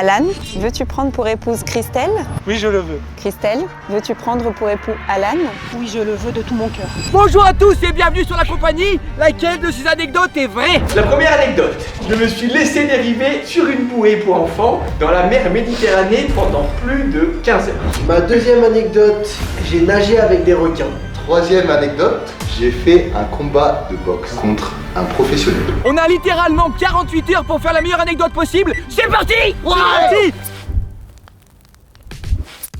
Alan, veux-tu prendre pour épouse Christelle? Oui, je le veux. Christelle, veux-tu prendre pour époux Alan? Oui, je le veux de tout mon cœur. Bonjour à tous et bienvenue sur la compagnie. Laquelle de ces anecdotes est vraie? La première anecdote, je me suis laissé dériver sur une bouée pour enfants dans la mer Méditerranée pendant plus de 15 heures. Ma deuxième anecdote, j'ai nagé avec des requins. Troisième anecdote, j'ai fait un combat de boxe contre un professionnel. On a littéralement 48 heures pour faire la meilleure anecdote possible. C'est parti! C'est parti!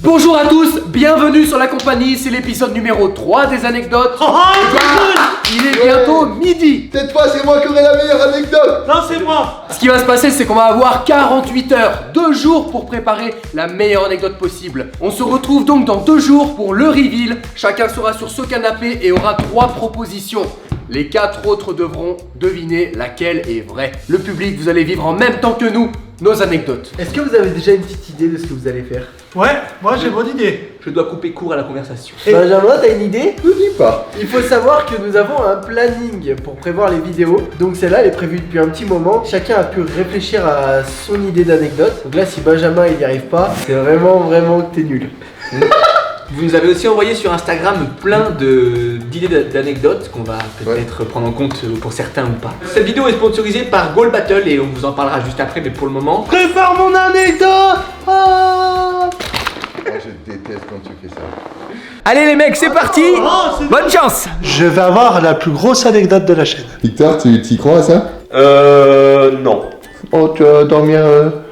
Bonjour à tous, bienvenue sur la compagnie, c'est l'épisode numéro 3 des anecdotes. Il est bientôt midi. Cette fois, c'est moi qui aurai la meilleure anecdote. Non, c'est moi. Ce qui va se passer, c'est qu'on va avoir 48 heures, 2 jours pour préparer la meilleure anecdote possible. On se retrouve donc dans 2 jours pour le reveal. Chacun sera sur ce canapé et aura 3 propositions. Les 4 autres devront deviner laquelle est vraie. Le public, vous allez vivre en même temps que nous nos anecdotes. Est-ce que vous avez déjà une petite idée de ce que vous allez faire? Ouais, moi j'ai bonne idée. Je dois couper court à la conversation. Benjamin, t'as une idée? Ne dis pas. Il faut savoir que nous avons un planning pour prévoir les vidéos. Donc celle-là, elle est prévue depuis un petit moment. Chacun a pu réfléchir à son idée d'anecdote. Donc là, si Benjamin il n'y arrive pas, c'est vraiment que t'es nul. Vous nous avez aussi envoyé sur Instagram plein d'idées d'anecdotes qu'on va peut-être prendre en compte pour certains ou pas. Cette vidéo est sponsorisée par Goal Battle et on vous en parlera juste après, mais pour le moment... Prépare mon anecdote. Moi, je déteste quand tu fais ça. Allez les mecs, c'est parti. Bonne chance. Je vais avoir la plus grosse anecdote de la chaîne. Victor, tu y crois à ça? Non. Oh, tu vas dormir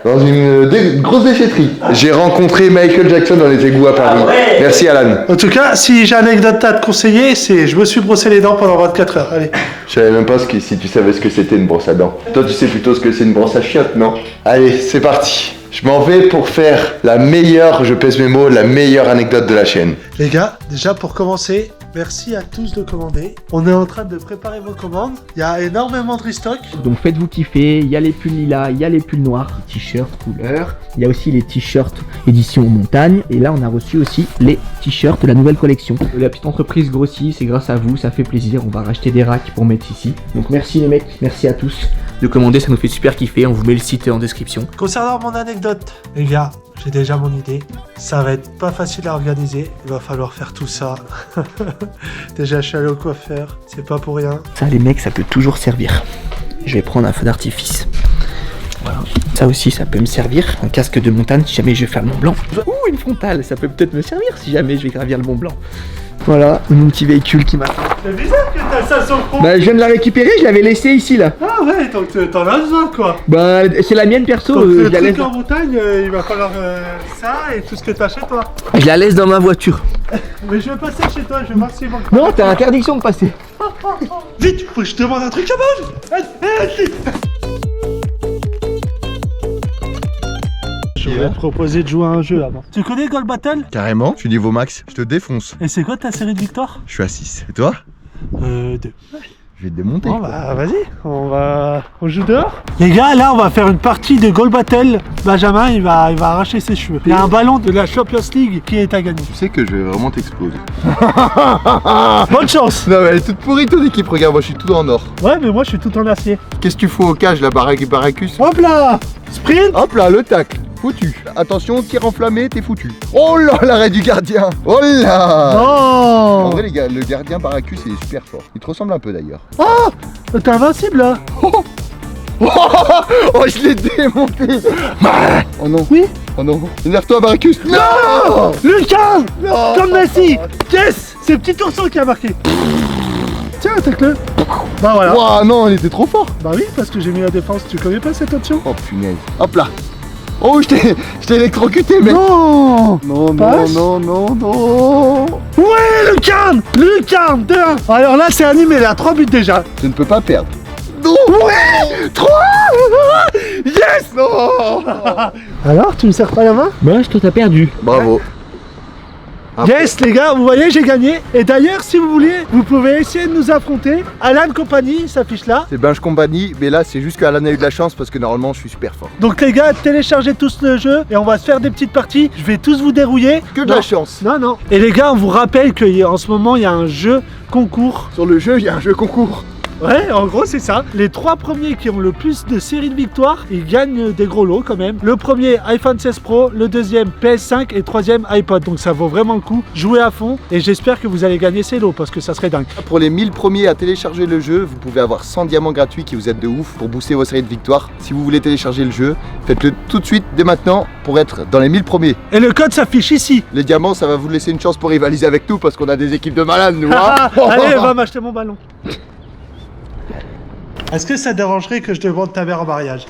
dans une grosse déchetterie. J'ai rencontré Michael Jackson dans les égouts à Paris. Merci Alan. En tout cas, si j'ai une anecdote à te conseiller, c'est je me suis brossé les dents pendant 24 heures. Allez. Je savais même pas si tu savais ce que c'était une brosse à dents. Toi, tu sais plutôt ce que c'est une brosse à chiottes, non? Allez, c'est parti. Je m'en vais pour faire la meilleure, je pèse mes mots, la meilleure anecdote de la chaîne. Les gars, déjà pour commencer, merci à tous de commander. On est en train de préparer vos commandes. Il y a énormément de restock. Donc faites-vous kiffer, il y a les pulls lilas, il y a les pulls noirs, les t-shirts couleur, il y a aussi les t-shirts édition montagne, et là on a reçu aussi les t-shirts de la nouvelle collection. La petite entreprise grossit, c'est grâce à vous, ça fait plaisir, on va racheter des racks pour mettre ici. Donc merci les mecs, merci à tous de commander, ça nous fait super kiffer, on vous met le site en description. Concernant mon anecdote, les gars, j'ai déjà mon idée. Ça va être pas facile à organiser. Il va falloir faire tout ça. Déjà, je suis allé au coiffeur. C'est pas pour rien. Ça les mecs, ça peut toujours servir. Je vais prendre un feu d'artifice. Voilà. Ça aussi, ça peut me servir. Un casque de montagne si jamais je vais faire le Mont Blanc. Ouh, une frontale, ça peut peut-être me servir si jamais je vais gravir le Mont Blanc. Voilà, mon petit véhicule qui m'a... C'est bizarre que t'as ça sur le front. Bah, je viens de la récupérer, je l'avais laissée ici là. Ah ouais, donc t'en as besoin quoi. Bah, c'est la mienne perso. Donc le je la truc laisse... en montagne, il va falloir ça et tout ce que t'as chez toi. Je la laisse dans ma voiture. Mais je vais passer chez toi, je vais voir si bon. Non, t'as interdiction de passer. Vite, faut que je te demande un truc à manger. Je vais te proposer de jouer à un jeu avant. Tu connais Goal Battle? Carrément, tu niveau max, je te défonce. Et c'est quoi ta série de victoires? Je suis à 6. Et toi? 2. Je vais te démonter. Bon bah vas-y, on joue dehors. Les gars, là on va faire une partie de Goal Battle. Benjamin il va arracher ses cheveux. Il y a un ballon de la Champions League qui est à gagner. Tu sais que je vais vraiment t'exploser. Bonne chance. Non mais elle est toute pourrie ton équipe, regarde, moi je suis tout en or. Ouais mais moi je suis tout en acier. Qu'est-ce que tu fous au cage, la Baracus? Hop là. Sprint. Hop là, le tacle. Foutu. Attention, tir enflammé, t'es foutu. Oh là, l'arrêt du gardien. Oh là. En Non. vrai les gars, le gardien Baracus il est super fort. Il te ressemble un peu d'ailleurs. Oh, t'es invincible là. Oh, je l'ai démonté. Oh non. Oui. Oh non. Énerve-toi Baracus. Non. Lucas. Non. Comme Messi. Yes. C'est le petit ourson qui a marqué. Tiens, attaque-le. Bah voilà. Ouah, non, il était trop fort. Bah oui, parce que j'ai mis la défense. Tu connais pas cette option? Oh punaise. Hop là. Oh, je t'ai électrocuté, mec. Non. Non, Passe. non, non, non, non. Ouais, Lucarne. 2-1. Alors là, c'est animé, là, 3 buts déjà. Je ne peux pas perdre. Non. Ouais. 3. Yes. Non. Alors, tu me serres pas la main? Bah, toi t'as perdu. Bravo. Yes les gars, vous voyez j'ai gagné. Et d'ailleurs si vous voulez, vous pouvez essayer de nous affronter. Alan Company s'affiche là. C'est Benj Company, mais là c'est juste qu'Alan a eu de la chance parce que normalement je suis super fort. Donc les gars, téléchargez tous le jeu et on va se faire des petites parties. Je vais tous vous dérouiller. Que de Non. la chance. Non, non. Et les gars, on vous rappelle qu'en ce moment il y a un jeu concours. Sur le jeu, il y a un jeu concours. Ouais, en gros, c'est ça. Les 3 premiers qui ont le plus de séries de victoires, ils gagnent des gros lots quand même. Le premier, iPhone 16 Pro. Le deuxième, PS5. Et troisième, iPod. Donc ça vaut vraiment le coup. Jouez à fond. Et j'espère que vous allez gagner ces lots parce que ça serait dingue. Pour les 1000 premiers à télécharger le jeu, vous pouvez avoir 100 diamants gratuits qui vous aident de ouf pour booster vos séries de victoires. Si vous voulez télécharger le jeu, faites-le tout de suite, dès maintenant, pour être dans les 1000 premiers. Et le code s'affiche ici. Les diamants, ça va vous laisser une chance pour rivaliser avec nous parce qu'on a des équipes de malades, nous. Hein. Allez, va m'acheter mon ballon. Est-ce que ça te dérangerait que je demande ta mère en mariage?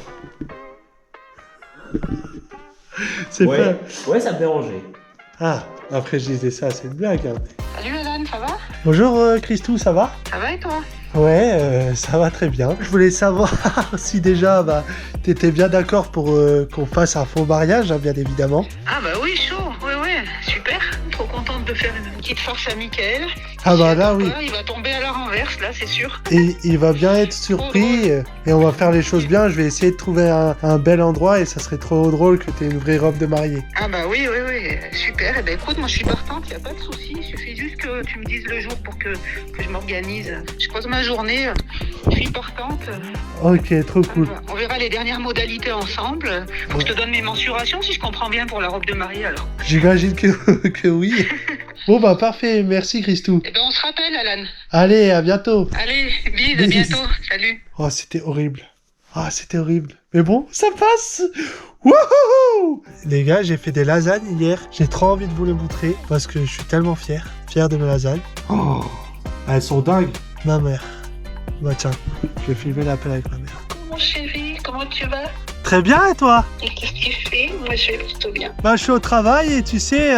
C'est pas... Ouais, ça me dérangeait. Ah, après je disais ça, c'est une blague. Hein. Salut Alan, ça va? Bonjour Christou, ça va? Ça va et toi? Ouais, ça va très bien. Je voulais savoir si déjà t'étais bien d'accord pour qu'on fasse un faux mariage, hein, bien évidemment. Ah bah oui, chaud, ouais, super. Trop contente de faire une petite farce à Mickaël. Ah bah là oui. Il va tomber à la renverse, là, c'est sûr. Et il va bien être surpris et on va faire les choses bien. Je vais essayer de trouver un bel endroit et ça serait trop drôle que t'aies une vraie robe de mariée. Ah bah oui, super. Eh ben écoute, moi je suis partante, y a pas de souci. Il suffit juste que tu me dises le jour pour que je m'organise. Je pose ma journée, je suis partante. Ok, trop cool. On verra les dernières modalités ensemble. Faut que je te donne mes mensurations si je comprends bien pour la robe de mariée alors. J'imagine que oui. Bon bah parfait, merci Christou. Eh ben on se rappelle Alan. Allez, à bientôt. Allez, à bientôt. Salut. Oh, c'était horrible. Ah, c'était horrible. Mais bon, ça passe. Wouhou! Les gars, j'ai fait des lasagnes hier. J'ai trop envie de vous les montrer parce que je suis tellement fier de mes lasagnes. Oh, elles sont dingues. Ma mère. Bah tiens, je vais filmer l'appel avec ma mère. Mon chéri, comment tu vas? Très bien, et toi? Et qu'est-ce que tu fais? Moi je vais plutôt bien. Bah, je suis au travail et tu sais,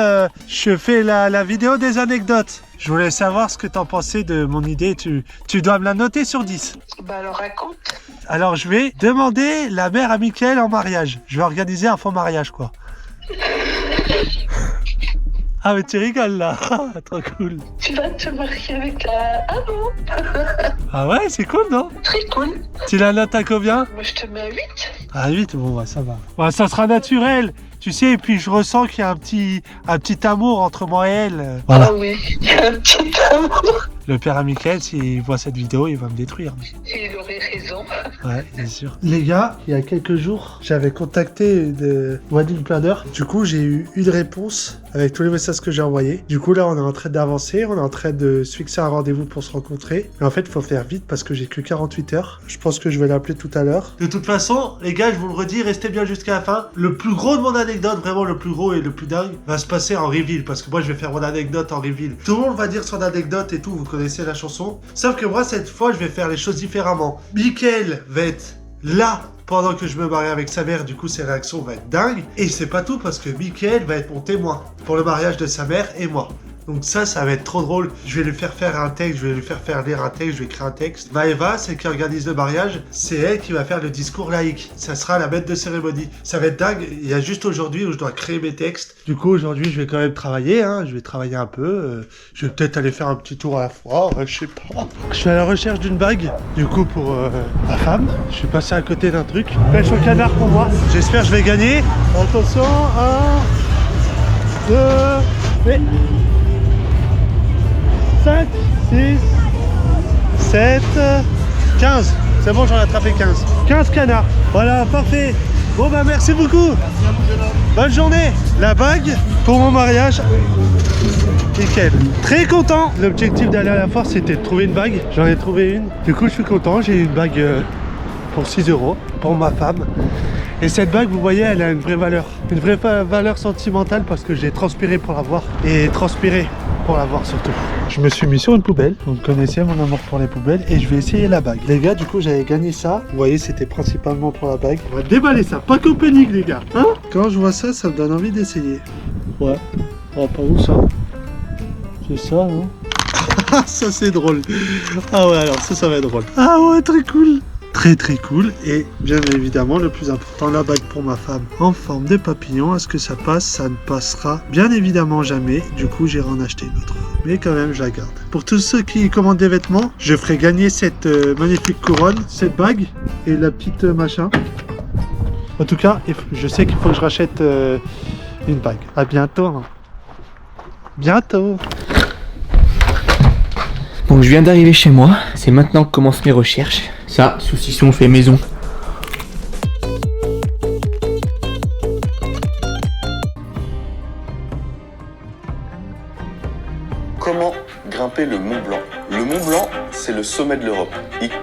je fais la vidéo des anecdotes. Je voulais savoir ce que t'en pensais de mon idée. Tu dois me la noter sur 10. Bah alors raconte. Alors, je vais demander la mère à Mickaël en mariage. Je vais organiser un faux mariage, quoi. Ah, mais tu rigoles, là. Trop cool. Tu vas te marier avec la... Ah bon? Ah ouais, c'est cool, non? Très cool. Tu la notes à combien? Moi je te mets à 8. Ah, 8, bon, bah, ça va. Ouais, ça sera naturel. Tu sais, et puis je ressens qu'il y a un petit amour entre moi et elle. Voilà. Ah oui, il y a un petit amour. Le père à Mickaël, s'il voit cette vidéo, il va me détruire. Il aurait raison. Ouais, bien sûr. Les gars, il y a quelques jours, j'avais contacté de Wedding Planner. Du coup, j'ai eu une réponse avec tous les messages que j'ai envoyés. Du coup, là, on est en train d'avancer. On est en train de se fixer un rendez-vous pour se rencontrer. Mais en fait, il faut faire vite parce que j'ai que 48 heures. Je pense que je vais l'appeler tout à l'heure. De toute façon, les gars, je vous le redis, restez bien jusqu'à la fin. Le plus gros de mon anecdote, vraiment le plus gros et le plus dingue, va se passer en reveal. Parce que moi, je vais faire mon anecdote en reveal. Tout le monde va dire son anecdote et tout. Vous connaissez la chanson. Sauf que moi, cette fois, je vais faire les choses différemment. Mickaël va être là pendant que je me marie avec sa mère. Du coup, ses réactions vont être dingues. Et c'est pas tout parce que Mickaël va être mon témoin pour le mariage de sa mère et moi. Donc ça va être trop drôle. Je vais lui faire faire un texte, je vais lui faire faire lire un texte, je vais écrire un texte. Maëva, celle qui organise le mariage, c'est elle qui va faire le discours laïque. Ça sera la maître de cérémonie. Ça va être dingue. Il y a juste aujourd'hui où je dois créer mes textes. Du coup, aujourd'hui, je vais quand même travailler. Hein. Je vais travailler un peu. Je vais peut-être aller faire un petit tour à la foire. Je sais pas. Je suis à la recherche d'une bague. Du coup, pour ma femme. Je suis passé à côté d'un truc. Pêche au canard pour moi. J'espère que je vais gagner. Attention. 1, 2, et... 5, 6, 7, 15. C'est bon, j'en ai attrapé 15. 15 canards. Voilà, parfait. Bon bah merci beaucoup. Merci à vous. Bonne journée. La bague pour mon mariage. Nickel. Très content. L'objectif d'aller à la foire, c'était de trouver une bague. J'en ai trouvé une. Du coup, je suis content. J'ai eu une bague pour 6 € pour ma femme. Et cette bague, vous voyez, elle a une vraie valeur. Une vraie valeur sentimentale parce que j'ai transpiré pour l'avoir. Et transpiré pour l'avoir surtout. Je me suis mis sur une poubelle. Vous connaissez mon amour pour les poubelles. Et je vais essayer la bague. Les gars, du coup, j'avais gagné ça. Vous voyez, c'était principalement pour la bague. On va déballer ça. Pas qu'on panique, les gars. Hein? Quand je vois ça, ça me donne envie d'essayer. Ouais. Oh, pas où ça? C'est ça, non? Ah, ça c'est drôle. Ah ouais, alors ça va être drôle. Ah ouais, très cool. Très très cool. Et bien évidemment, le plus important, la bague pour ma femme en forme de papillon. Est-ce que ça passe? Ça ne passera bien évidemment jamais. Du coup, j'irai en acheter une autre. Mais quand même, je la garde. Pour tous ceux qui commandent des vêtements, je ferai gagner cette magnifique couronne, cette bague et la petite machin. En tout cas, je sais qu'il faut que je rachète une bague. À bientôt. Bientôt. Bon, Donc je viens d'arriver chez moi, c'est maintenant que commencent mes recherches. Ça, saucisson fait maison. Comment grimper le Mont Blanc? Le Mont Blanc, c'est le sommet de l'Europe.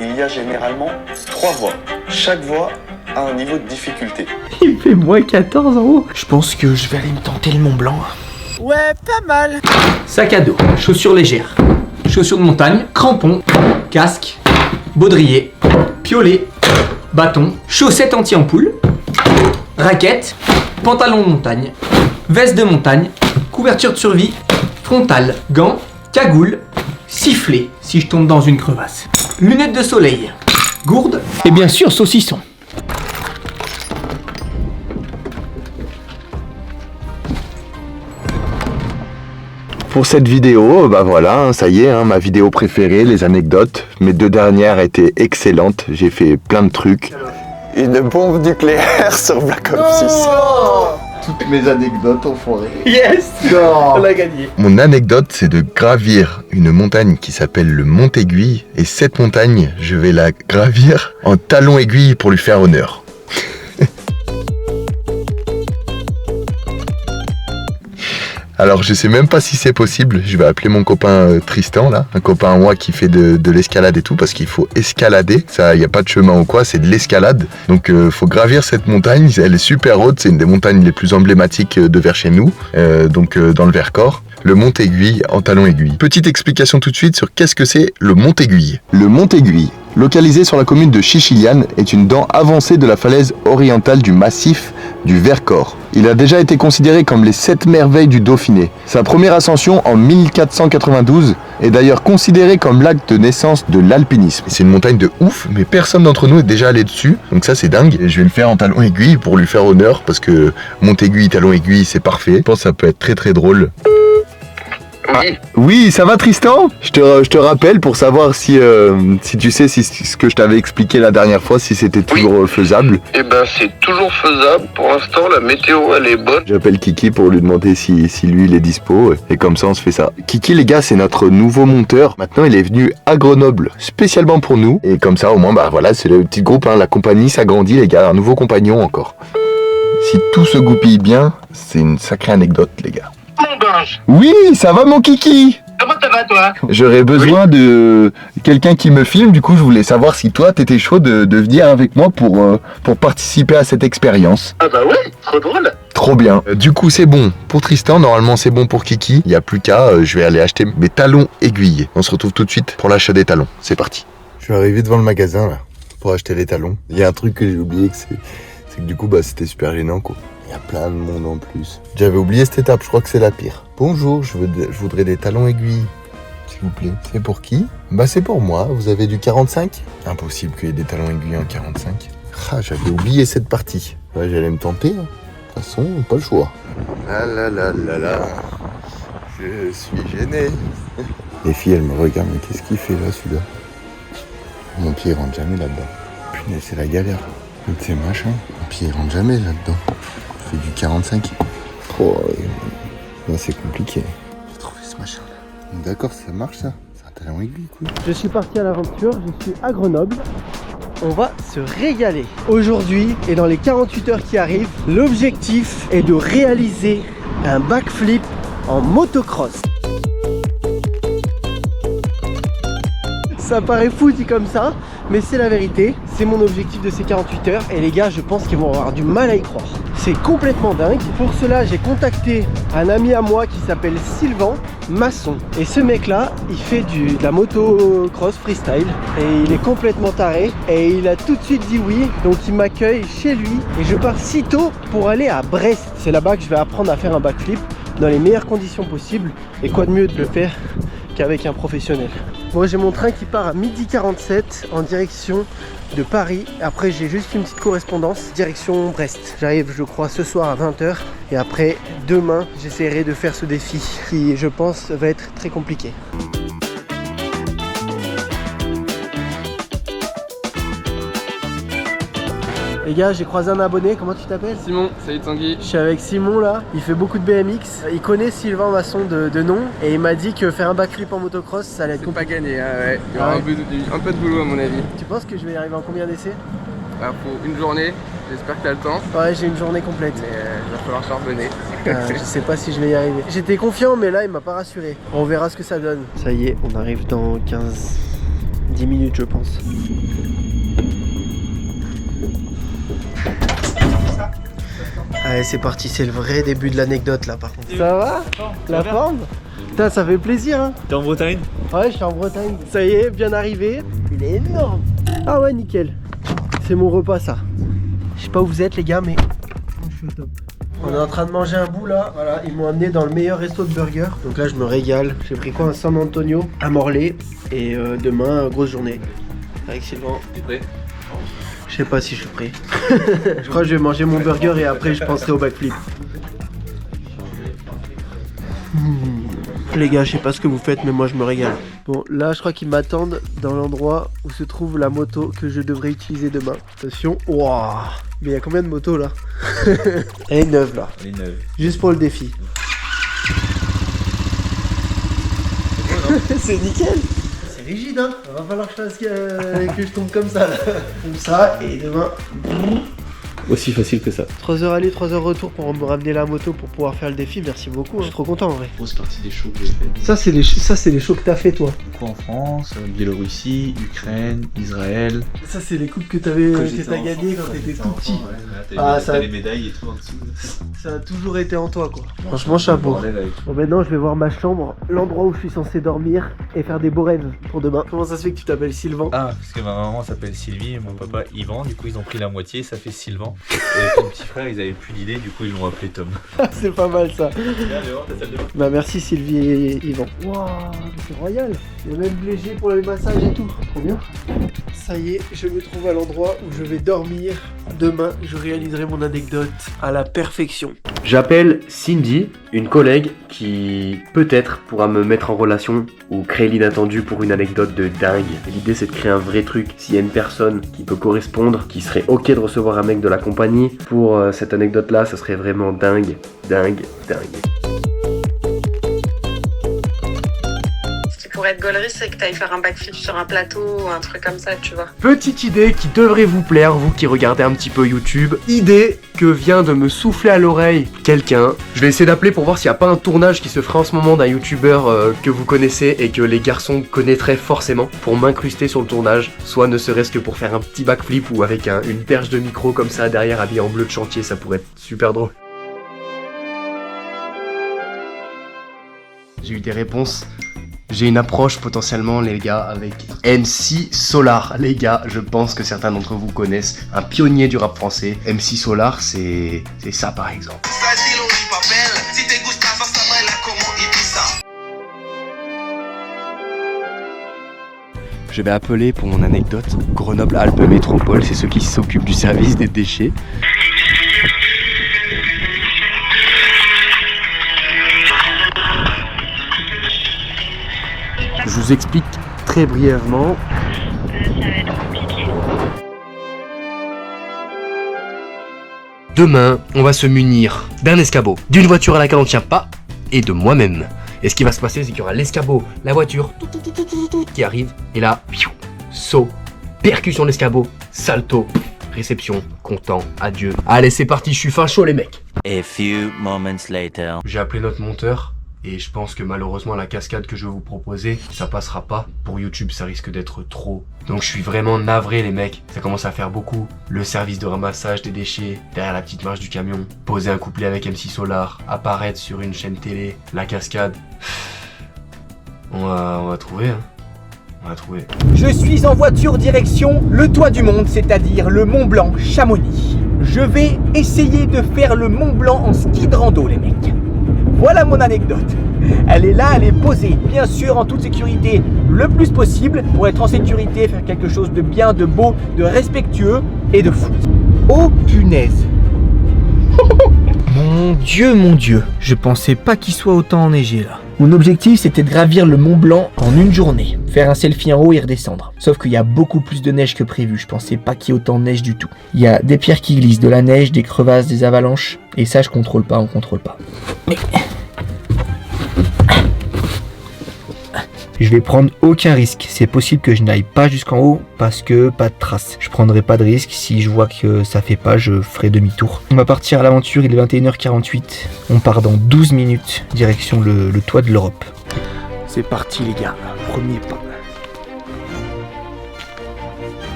Il y a généralement 3 voies. Chaque voie a un niveau de difficulté. Il fait moins 14 en haut. Je pense que je vais aller me tenter le Mont Blanc. Ouais, pas mal. Sac à dos, chaussures légères, chaussures de montagne, crampons, casque, baudrier, piolet, bâton, chaussettes anti-ampoule, raquettes, pantalon de montagne, veste de montagne, couverture de survie, frontale, gants, cagoule, sifflet si je tombe dans une crevasse, lunettes de soleil, gourde Et bien sûr, saucisson. Pour cette vidéo, bah voilà, ça y est, ma vidéo préférée, les anecdotes. Mes 2 dernières étaient excellentes, j'ai fait plein de trucs. Une bombe nucléaire sur Black Ops 6. Toutes mes anecdotes ont foiré. Yes. On a gagné. Mon anecdote, c'est de gravir une montagne qui s'appelle le Mont Aiguille. Et cette montagne, je vais la gravir en talon aiguille pour lui faire honneur. Alors je sais même pas si c'est possible, je vais appeler mon copain Tristan là, un copain à moi qui fait de l'escalade et tout, parce qu'il faut escalader, ça y a pas de chemin ou quoi, c'est de l'escalade. Donc faut gravir cette montagne, elle est super haute, c'est une des montagnes les plus emblématiques de vers chez nous, donc dans le Vercors. Le Mont Aiguille en talon aiguille. Petite explication tout de suite sur qu'est-ce que c'est le Mont Aiguille. Le Mont Aiguille, localisé sur la commune de Chichiliane, est une dent avancée de la falaise orientale du massif du Vercors. Il a déjà été considéré comme les 7 merveilles du Dauphiné. Sa première ascension en 1492 est d'ailleurs considérée comme l'acte de naissance de l'alpinisme. C'est une montagne de ouf, mais personne d'entre nous est déjà allé dessus, donc ça c'est dingue. Et je vais le faire en talon aiguille pour lui faire honneur, parce que Mont Aiguille, talon aiguille, c'est parfait. Je pense que ça peut être très très drôle. Oui, ça va Tristan ? Je te rappelle pour savoir si tu sais si ce que je t'avais expliqué la dernière fois, si c'était toujours faisable. Eh ben c'est toujours faisable, pour l'instant la météo elle est bonne. J'appelle Kiki pour lui demander si lui il est dispo, et comme ça on se fait ça. Kiki les gars, c'est notre nouveau monteur, maintenant il est venu à Grenoble spécialement pour nous, et comme ça au moins bah voilà, c'est le petit groupe, la compagnie s'agrandit les gars, un nouveau compagnon encore. Si tout se goupille bien, c'est une sacrée anecdote les gars. Oui, ça va mon Kiki? Comment ça va toi? J'aurais besoin de quelqu'un qui me filme, du coup je voulais savoir si toi t'étais chaud de venir avec moi pour participer à cette expérience. Ah bah ouais, trop drôle. Trop bien. Du coup c'est bon pour Tristan, normalement c'est bon pour Kiki. Il n'y a plus qu'à, je vais aller acheter mes talons aiguillés. On se retrouve tout de suite pour l'achat des talons. C'est parti. Je suis arrivé devant le magasin là, pour acheter les talons. Il y a un truc que j'ai oublié, c'est que du coup bah c'était super gênant quoi. Il y a plein de monde en plus. J'avais oublié cette étape, je crois que c'est la pire. Bonjour, je voudrais des talons aiguilles. S'il vous plaît. C'est pour qui? Bah c'est pour moi, vous avez du 45? Impossible qu'il y ait des talons aiguilles en 45. Ah, j'avais oublié cette partie. Ouais, j'allais me tenter. De toute façon, pas le choix. La la la la la. Je suis gêné. Les filles, elles me regardent, mais qu'est-ce qu'il fait là, celui-là? Mon pied rentre jamais là-dedans. Punaise, c'est la galère. Toutes ces machins, mon pied rentre jamais là-dedans. Je fais du 45. Oh, là, c'est compliqué. J'ai trouvé ce machin-là. D'accord, ça marche ça? C'est un talon aiguille, cool. Je suis parti à l'aventure, je suis à Grenoble. On va se régaler. Aujourd'hui et dans les 48 heures qui arrivent, l'objectif est de réaliser un backflip en motocross. Ça paraît fou dit comme ça, mais c'est la vérité. C'est mon objectif de ces 48 heures et les gars, je pense qu'ils vont avoir du mal à y croire. C'est complètement dingue. Pour cela, j'ai contacté un ami à moi qui s'appelle Sylvain Masson. Et ce mec-là, il fait de la motocross freestyle et il est complètement taré. Et il a tout de suite dit oui, donc il m'accueille chez lui et je pars si tôt pour aller à Brest. C'est là-bas que je vais apprendre à faire un backflip dans les meilleures conditions possibles. Et quoi de mieux de le faire qu'avec un professionnel. Moi j'ai mon train qui part à 12h47 en direction de Paris. Après j'ai juste une petite correspondance direction Brest. J'arrive je crois ce soir à 20h et après demain j'essaierai de faire ce défi qui je pense va être très compliqué. Les gars, j'ai croisé un abonné, comment tu t'appelles? Simon, salut Tanguy. Je suis avec Simon là, il fait beaucoup de BMX. Il connaît Sylvain Masson de nom et il m'a dit que faire un backflip en motocross, ça allait être C'est pas compliqué. gagné, ouais. Il y aura un peu de boulot à mon avis. Tu penses que je vais y arriver en combien d'essais? Bah, pour une journée, j'espère que t'as le temps. Ouais, j'ai une journée complète. Mais il va falloir charbonner. Je sais pas si je vais y arriver. J'étais confiant, mais là il m'a pas rassuré. On verra ce que ça donne. Ça y est, on arrive dans 10 minutes, je pense. Allez, c'est parti, c'est le vrai début de l'anecdote là par contre. Ça va? La forme? Putain, ça fait plaisir hein. T'es en Bretagne? Ouais, je suis en Bretagne. Ça y est, bien arrivé. Il est énorme. Ah ouais, nickel. C'est mon repas ça. Je sais pas où vous êtes les gars, mais je suis au top. On est en train de manger un bout là. Voilà, ils m'ont amené dans le meilleur resto de burger. Donc là, je me régale. J'ai pris quoi? Un San Antonio à Morlaix. Et demain, grosse journée. Avec Sylvain. T'es prêt? Je sais pas si je suis prêt. Je crois que je vais manger mon burger et après je penserai au backflip. Les gars, je sais pas ce que vous faites, mais moi je me régale. Bon, là je crois qu'ils m'attendent dans l'endroit où se trouve la moto que je devrais utiliser demain. Attention, waouh! Mais il y a combien de motos là? Elle est neuve là. Elle est neuve. Juste pour le défi. C'est nickel. C'est rigide hein. Va falloir que je fasse que je tombe comme ça là. Comme ça et demain. Aussi facile que ça. 3 heures aller, 3 heures retour pour me ramener la moto pour pouvoir faire le défi. Merci beaucoup, je suis trop content en vrai. Grosse partie des shows que j'ai fait. Ça c'est les shows que t'as fait toi. Beaucoup en France, Biélorussie, Ukraine, Israël. Ça c'est les coupes que t'as gagnées quand t'étais tout petit. T'as les médailles et tout en dessous. Ça a toujours été en toi quoi. Franchement chapeau. Bon maintenant je vais voir ma chambre, l'endroit où je suis censé dormir et faire des beaux rêves pour demain. Comment ça se fait que tu t'appelles Sylvain? Ah, parce que ma maman s'appelle Sylvie et mon papa Yvan, du coup ils ont pris la moitié, ça fait Sylvain. Et mon petit frère ils avaient plus d'idée, du coup ils l'ont appelé Tom. C'est pas mal ça. Bah merci Sylvie et Yvan. Waouh, c'est royal. Il y a même léger pour les massages et tout. Trop bien. Ça y est, je me trouve à l'endroit où je vais dormir. Demain, je réaliserai mon anecdote à la perfection. J'appelle Cindy, une collègue qui peut-être pourra me mettre en relation ou créer l'inattendu pour une anecdote de dingue. L'idée c'est de créer un vrai truc. S'il y a une personne qui peut correspondre, qui serait ok de recevoir un mec de la compagnie pour cette anecdote là, ça serait vraiment dingue. Pour être gaulerie, c'est que t'ailles faire un backflip sur un plateau ou un truc comme ça, tu vois. Petite idée qui devrait vous plaire, vous qui regardez un petit peu YouTube. Idée que vient de me souffler à l'oreille quelqu'un. Je vais essayer d'appeler pour voir s'il n'y a pas un tournage qui se ferait en ce moment d'un youtubeur que vous connaissez et que les garçons connaîtraient forcément pour m'incruster sur le tournage. Soit ne serait-ce que pour faire un petit backflip ou avec une perche de micro comme ça derrière habillé en bleu de chantier, ça pourrait être super drôle. J'ai eu des réponses. J'ai une approche potentiellement les gars avec MC Solar. Les gars, je pense que certains d'entre vous connaissent un pionnier du rap français. MC Solar, c'est ça par exemple. Je vais appeler pour mon anecdote Grenoble-Alpes Métropole, c'est ceux qui s'occupent du service des déchets. Je vous explique très brièvement. Ça va être compliqué. Demain, on va se munir d'un escabeau, d'une voiture à laquelle on ne tient pas et de moi-même. Et ce qui va se passer, c'est qu'il y aura l'escabeau, la voiture qui arrive, et là, saut, percussion de l'escabeau, salto, réception, content, adieu. Allez, c'est parti, je suis fin chaud les mecs. A few moments later. J'ai appelé notre monteur. Et je pense que malheureusement la cascade que je vais vous proposer, ça passera pas. Pour YouTube, ça risque d'être trop. Donc je suis vraiment navré les mecs. Ça commence à faire beaucoup. Le service de ramassage des déchets, derrière la petite marche du camion. Poser un couplet avec MC Solar. Apparaître sur une chaîne télé. La cascade. On va trouver hein. On va trouver. Je suis en voiture direction le toit du monde, c'est-à-dire le Mont Blanc, Chamonix. Je vais essayer de faire le Mont Blanc en ski de rando les mecs. Voilà mon anecdote. Elle est là, elle est posée, bien sûr en toute sécurité le plus possible pour être en sécurité, faire quelque chose de bien, de beau, de respectueux et de fou. Oh punaise. Mon Dieu, je pensais pas qu'il soit autant enneigé là. Mon objectif c'était de gravir le Mont Blanc en une journée, faire un selfie en haut et redescendre. Sauf qu'il y a beaucoup plus de neige que prévu, je pensais pas qu'il y ait autant de neige du tout. Il y a des pierres qui glissent, de la neige, des crevasses, des avalanches, et ça je contrôle pas, on contrôle pas. Mais... je vais prendre aucun risque, c'est possible que je n'aille pas jusqu'en haut parce que pas de traces. Je prendrai pas de risque, si je vois que ça fait pas, je ferai demi-tour. On va partir à l'aventure, il est 21h48, on part dans 12 minutes, direction le toit de l'Europe. C'est parti les gars, premier pas.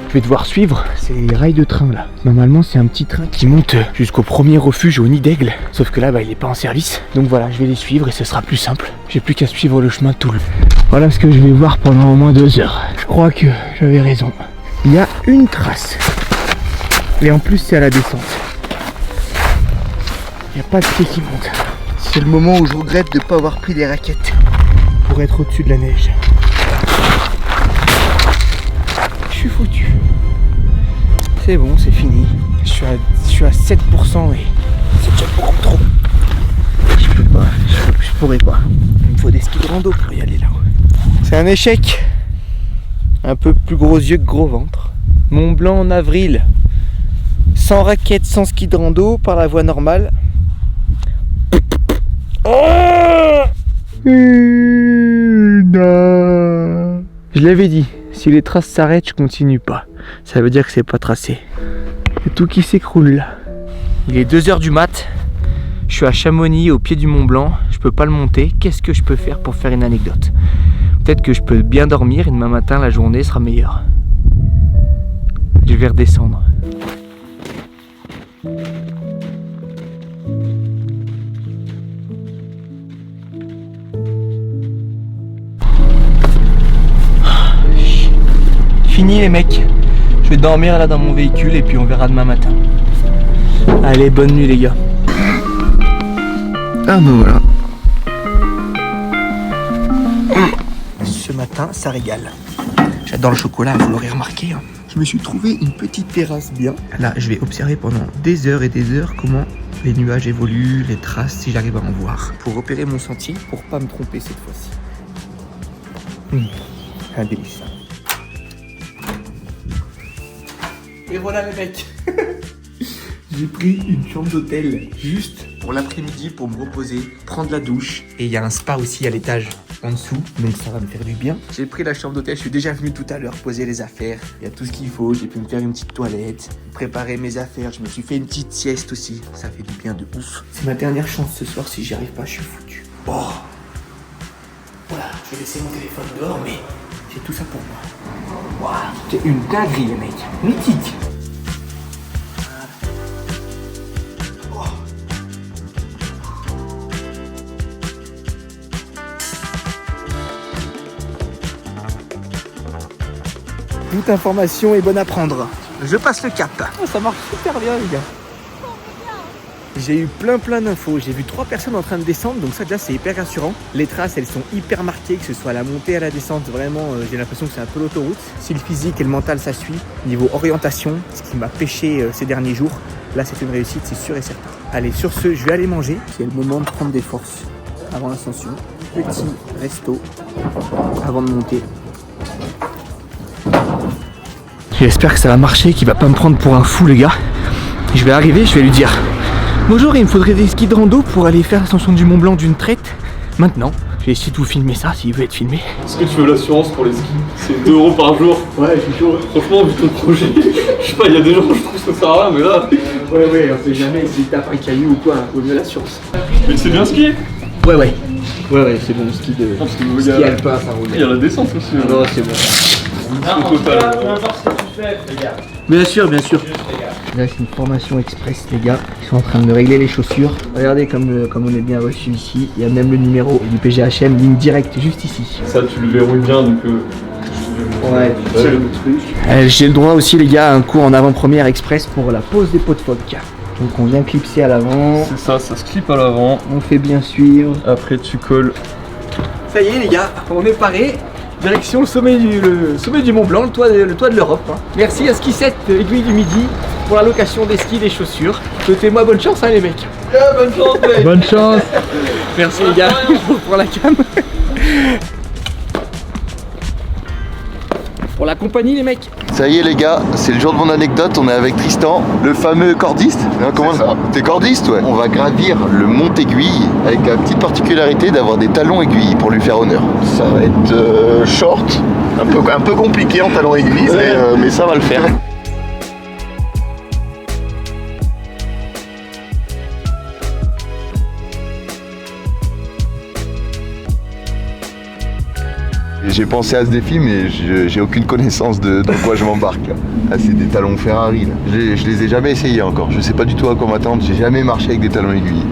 Je vais devoir suivre ces rails de train là. Normalement c'est un petit train qui monte jusqu'au premier refuge au Nid d'Aigle. Sauf que là il est pas en service. Donc voilà, je vais les suivre et ce sera plus simple. J'ai plus qu'à suivre le chemin tout le. Voilà ce que je vais voir pendant au moins 2 heures. Je crois que j'avais raison. Il y a une trace. Et en plus c'est à la descente. Il n'y a pas de pied qui monte. C'est le moment où je regrette de ne pas avoir pris des raquettes pour être au-dessus de la neige. Je suis foutu. C'est bon, c'est fini. Je suis à 7% et c'est déjà beaucoup trop. Je peux pas, je pourrais pas. Il me faut des skis de rando pour y aller là-haut. C'est un échec. Un peu plus gros yeux que gros ventre. Mont Blanc en avril. Sans raquettes, sans ski de rando, par la voie normale. Oh non. Je l'avais dit. Si les traces s'arrêtent, je continue pas. Ça veut dire que c'est pas tracé. Il y a tout qui s'écroule là. Il est 2h du mat. Je suis à Chamonix, au pied du Mont Blanc. Je peux pas le monter. Qu'est-ce que je peux faire pour faire une anecdote? Peut-être que je peux bien dormir et demain matin, la journée sera meilleure. Je vais redescendre. Fini les mecs, je vais dormir là dans mon véhicule et puis on verra demain matin. Allez, bonne nuit les gars. Ah ben voilà. Ce matin ça régale. J'adore le chocolat, vous l'aurez remarqué. Je me suis trouvé une petite terrasse bien. Là je vais observer pendant des heures et des heures comment les nuages évoluent, les traces, si j'arrive à en voir. Pour repérer mon sentier, pour pas me tromper cette fois-ci. Un délice. Et voilà les mecs. J'ai pris une chambre d'hôtel juste pour l'après-midi pour me reposer, prendre la douche. Et il y a un spa aussi à l'étage en dessous, donc ça va me faire du bien. J'ai pris la chambre d'hôtel, je suis déjà venu tout à l'heure poser les affaires. Il y a tout ce qu'il faut, j'ai pu me faire une petite toilette, préparer mes affaires. Je me suis fait une petite sieste aussi, ça fait du bien de ouf. C'est ma dernière chance ce soir, si j'y arrive pas, je suis foutu. Oh. Voilà, je vais laisser mon téléphone dehors, mais c'est tout ça pour moi. Wow, c'est une dinguerie les mecs, mythique. Toute information est bonne à prendre. Je passe le cap. Oh, ça marche super bien les gars. J'ai eu plein d'infos, j'ai vu 3 personnes en train de descendre, donc ça déjà c'est hyper rassurant. Les traces elles sont hyper marquées, que ce soit à la montée, à la descente, vraiment j'ai l'impression que c'est un peu l'autoroute. Si le physique et le mental ça suit, niveau orientation, ce qui m'a pêché ces derniers jours, là c'est une réussite, c'est sûr et certain. Allez, sur ce, je vais aller manger, c'est le moment de prendre des forces avant l'ascension. Petit resto avant de monter. J'espère que ça va marcher, qu'il va pas me prendre pour un fou les gars. Je vais arriver, je vais lui dire: bonjour, il me faudrait des skis de rando pour aller faire l'ascension du Mont Blanc d'une traite. Maintenant, je vais essayer de vous filmer ça s'il veut être filmé. Est-ce que tu veux l'assurance pour les skis? C'est 2 € par jour. Ouais, je suis chaud. Franchement, vu ton projet, je sais pas, il y a des gens, je trouve que ça sert à rien, mais là. Ouais, on sait jamais si tape un caillou ou quoi, vaut mieux l'assurance. Mais c'est bien skié? Ouais, c'est bon, ski de. Ski alpin, ça roule. Il y a la descente aussi. Non, c'est bon. Au total. Bien sûr. Là c'est une formation express les gars. Ils sont en train de me régler les chaussures. Regardez comme on est bien reçu ici. Il y a même le numéro du PGHM, ligne directe juste ici. Ça tu le verrouilles bien donc ouais, tu tires le truc. J'ai le droit aussi les gars à un cours en avant-première express pour la pose des pots de vodka. Donc on vient clipser à l'avant. C'est ça se clip à l'avant. On fait bien suivre. Après tu colles. Ça y est les gars, on est paré. Direction le sommet du Mont Blanc, le toit de l'Europe. Hein. Merci à Ski 7 Aiguille du Midi pour la location des skis, des chaussures. Souhaitez-moi bonne chance, hein, les mecs. Bonne chance, mec. Bonne chance. Merci les gars pour la cam. Pour la compagnie, les mecs. Ça y est les gars, c'est le jour de mon anecdote, on est avec Tristan, le fameux cordiste. Comment ça? T'es cordiste, ouais. On va gravir le mont Aiguille avec la petite particularité d'avoir des talons aiguilles pour lui faire honneur. Ça va être short, un peu compliqué en talons aiguilles, mais ça va le faire. J'ai pensé à ce défi mais j'ai aucune connaissance de dans quoi je m'embarque là. Ah, c'est des talons Ferrari là. Je les ai jamais essayés encore, je sais pas du tout à quoi m'attendre, j'ai jamais marché avec des talons aiguilles.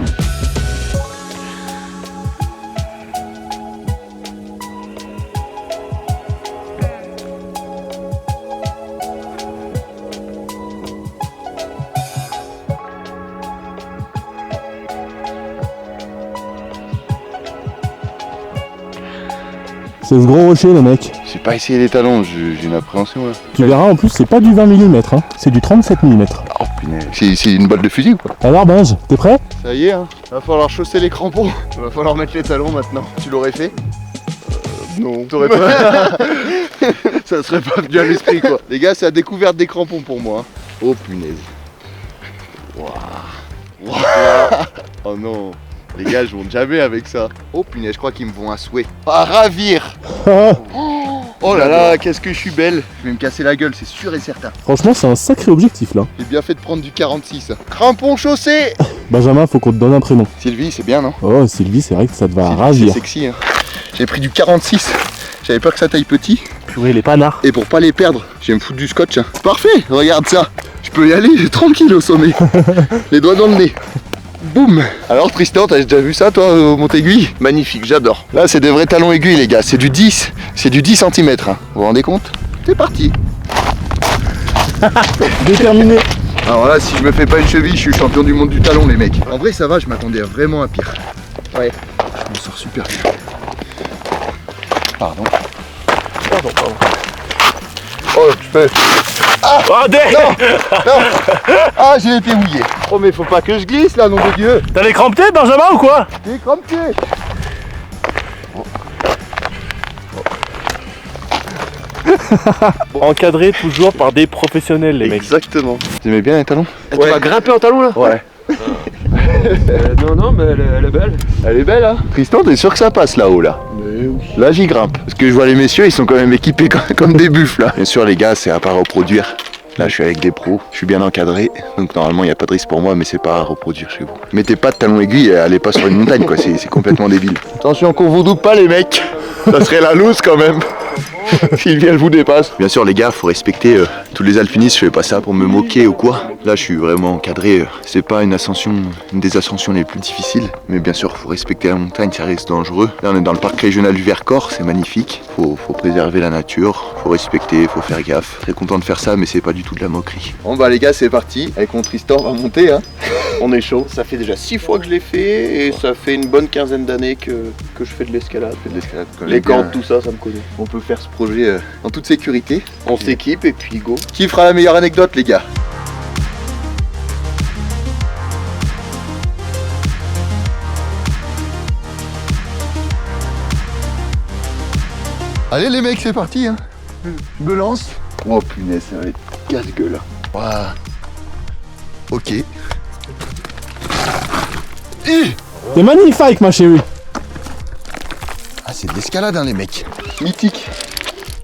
C'est ce gros rocher les mecs. J'ai pas essayé les talons, j'ai une appréhension là. Tu verras en plus c'est pas du 20 mm hein. C'est du 37 mm. Oh punaise, c'est une balle de fusil quoi. Alors Benj, t'es prêt? Ça y est hein, va falloir chausser les crampons. Va falloir mettre les talons maintenant. Tu l'aurais fait? Non. T'aurais pas. Ça serait pas venu à l'esprit quoi. Les gars, c'est la découverte des crampons pour moi. Hein. Oh punaise. Wow. Oh non. Les gars, je monte jamais avec ça. Oh punaise, je crois qu'ils me vont un souhait. À ravir. Oh là là, qu'est-ce que je suis belle. Je vais me casser la gueule, c'est sûr et certain. Franchement c'est un sacré objectif là. J'ai bien fait de prendre du 46. Crampons chaussés. Benjamin, faut qu'on te donne un prénom. Sylvie, c'est bien non? Oh Sylvie, c'est vrai que ça te va Sylvie, ravir. c'est sexy hein. J'ai pris du 46. J'avais peur que ça taille petit. Purée, les panards. Et pour pas les perdre, je vais me foutre du scotch. Hein. Parfait, regarde ça. Je peux y aller tranquille au sommet. Les doigts dans le nez. Boum. Alors Tristan, t'as déjà vu ça toi au Mont-Aiguille? Magnifique, j'adore. Là c'est des vrais talons aiguilles les gars, c'est du 10. C'est du 10 cm. Hein. Vous vous rendez compte? C'est parti. Déterminé. Alors là, si je me fais pas une cheville, je suis champion du monde du talon les mecs. En vrai ça va, je m'attendais vraiment à pire. Ouais. Je m'en sors super bien. Pardon. Oh, tu peux. Ah oh, non. Ah, j'ai été mouillé. Oh, mais faut pas que je glisse là, nom de Dieu. T'as les crampes-pieds, Benjamin, ou quoi? Des crampes-pieds. Encadré toujours par des professionnels, les mecs. Exactement. Vous aimez bien les talons? Tu vas grimper en talon là? Ouais. Non, mais elle est belle. Elle est belle, hein? Tristan, t'es sûr que ça passe là-haut, là? Là, j'y grimpe. Parce que je vois les messieurs, ils sont quand même équipés comme des buffles, là. Bien sûr, les gars, c'est à pas reproduire. Là, je suis avec des pros, je suis bien encadré, donc normalement, il n'y a pas de risque pour moi, mais c'est pas à reproduire chez vous. Mettez pas de talons aiguilles et allez pas sur une montagne, quoi, c'est complètement débile. Attention qu'on vous double pas, les mecs. Ça serait la loose, quand même. Sylvie, elle vous dépasse. Bien sûr, les gars, faut respecter tous les alpinistes. Je fais pas ça pour me moquer ou quoi. Là, je suis vraiment encadré. C'est pas une des ascensions les plus difficiles. Mais bien sûr, faut respecter la montagne, ça reste dangereux. Là, on est dans le parc régional du Vercors, c'est magnifique. Faut préserver la nature, faut respecter, faut faire gaffe. Très content de faire ça, mais c'est pas du tout de la moquerie. Bon, bah, les gars, c'est parti. Avec mon Tristan, on va monter, hein. On est chaud. Ça fait déjà 6 fois que je l'ai fait et ça fait une bonne quinzaine d'années que je fais de l'escalade. Les cordes, tout ça, ça me connaît. On peut faire ce projet en toute sécurité. On s'équipe et puis go. Qui fera la meilleure anecdote, les gars? Allez les mecs, c'est parti hein. Je me lance. Oh punaise, ça va être casse-gueule. Voilà. Ok. C'est magnifique ma chérie. Ah, c'est de l'escalade hein les mecs. Mythique.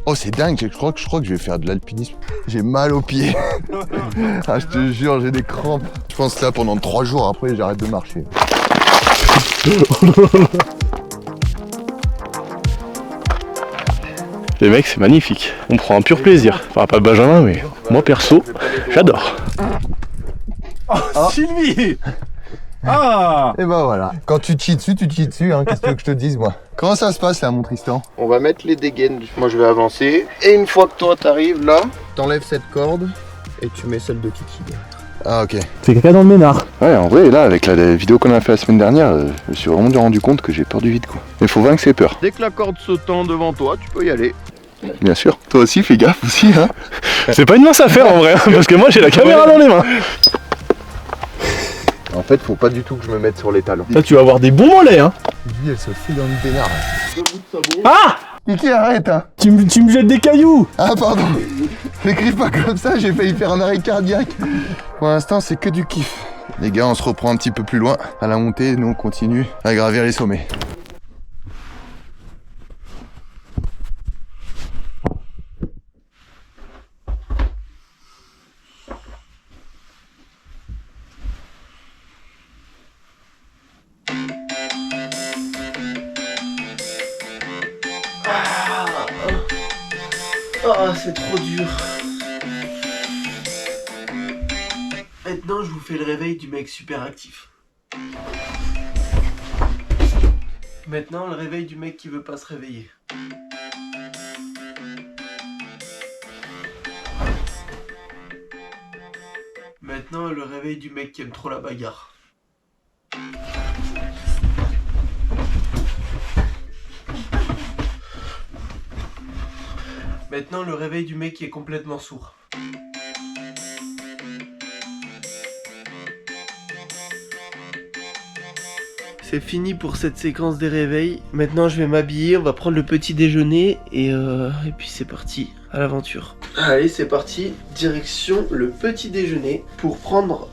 Oh c'est dingue, je crois que je vais faire de l'alpinisme. J'ai mal aux pieds. Ah je te jure, j'ai des crampes. Je pense que là pendant 3 jours après j'arrête de marcher. Les mecs, c'est magnifique. On prend un pur plaisir. Enfin, pas Benjamin, mais moi perso, j'adore. Oh, Sylvie. Ah. Et bah voilà. Quand tu te chies dessus, hein. Qu'est-ce que tu veux que je te dise, moi? Comment ça se passe là, mon Tristan? On va mettre les dégaines. Moi, je vais avancer. Et une fois que toi, t'arrives là, t'enlèves cette corde et tu mets celle de Kiki. Ah, ok. Fais caca dans le ménard. Ouais, en vrai, là, avec la vidéo qu'on a fait la semaine dernière, je me suis vraiment rendu compte que j'ai peur du vide, quoi. Mais faut vaincre ses peurs. Dès que la corde se tend devant toi, tu peux y aller. Bien sûr. Toi aussi, fais gaffe aussi, hein. C'est pas une mince affaire en vrai, hein, parce que moi j'ai la caméra dans les mains. En fait, faut pas du tout que je me mette sur les talons. Là, tu vas avoir des bons mollets, hein. Lui, elle se fout dans le bénard. Ah! Kiki, arrête, hein. Tu me jettes des cailloux. Ah, pardon. N'écris pas comme ça, j'ai failli faire un arrêt cardiaque. Pour l'instant, c'est que du kiff. Les gars, on se reprend un petit peu plus loin. À la montée, nous, on continue à gravir les sommets. Ah, c'est trop dur. Maintenant, je vous fais le réveil du mec super actif. Maintenant, le réveil du mec qui veut pas se réveiller. Maintenant, le réveil du mec qui aime trop la bagarre. Maintenant, le réveil du mec qui est complètement sourd. C'est fini pour cette séquence des réveils. Maintenant, je vais m'habiller, on va prendre le petit déjeuner et puis c'est parti à l'aventure. Allez, c'est parti, direction le petit déjeuner pour prendre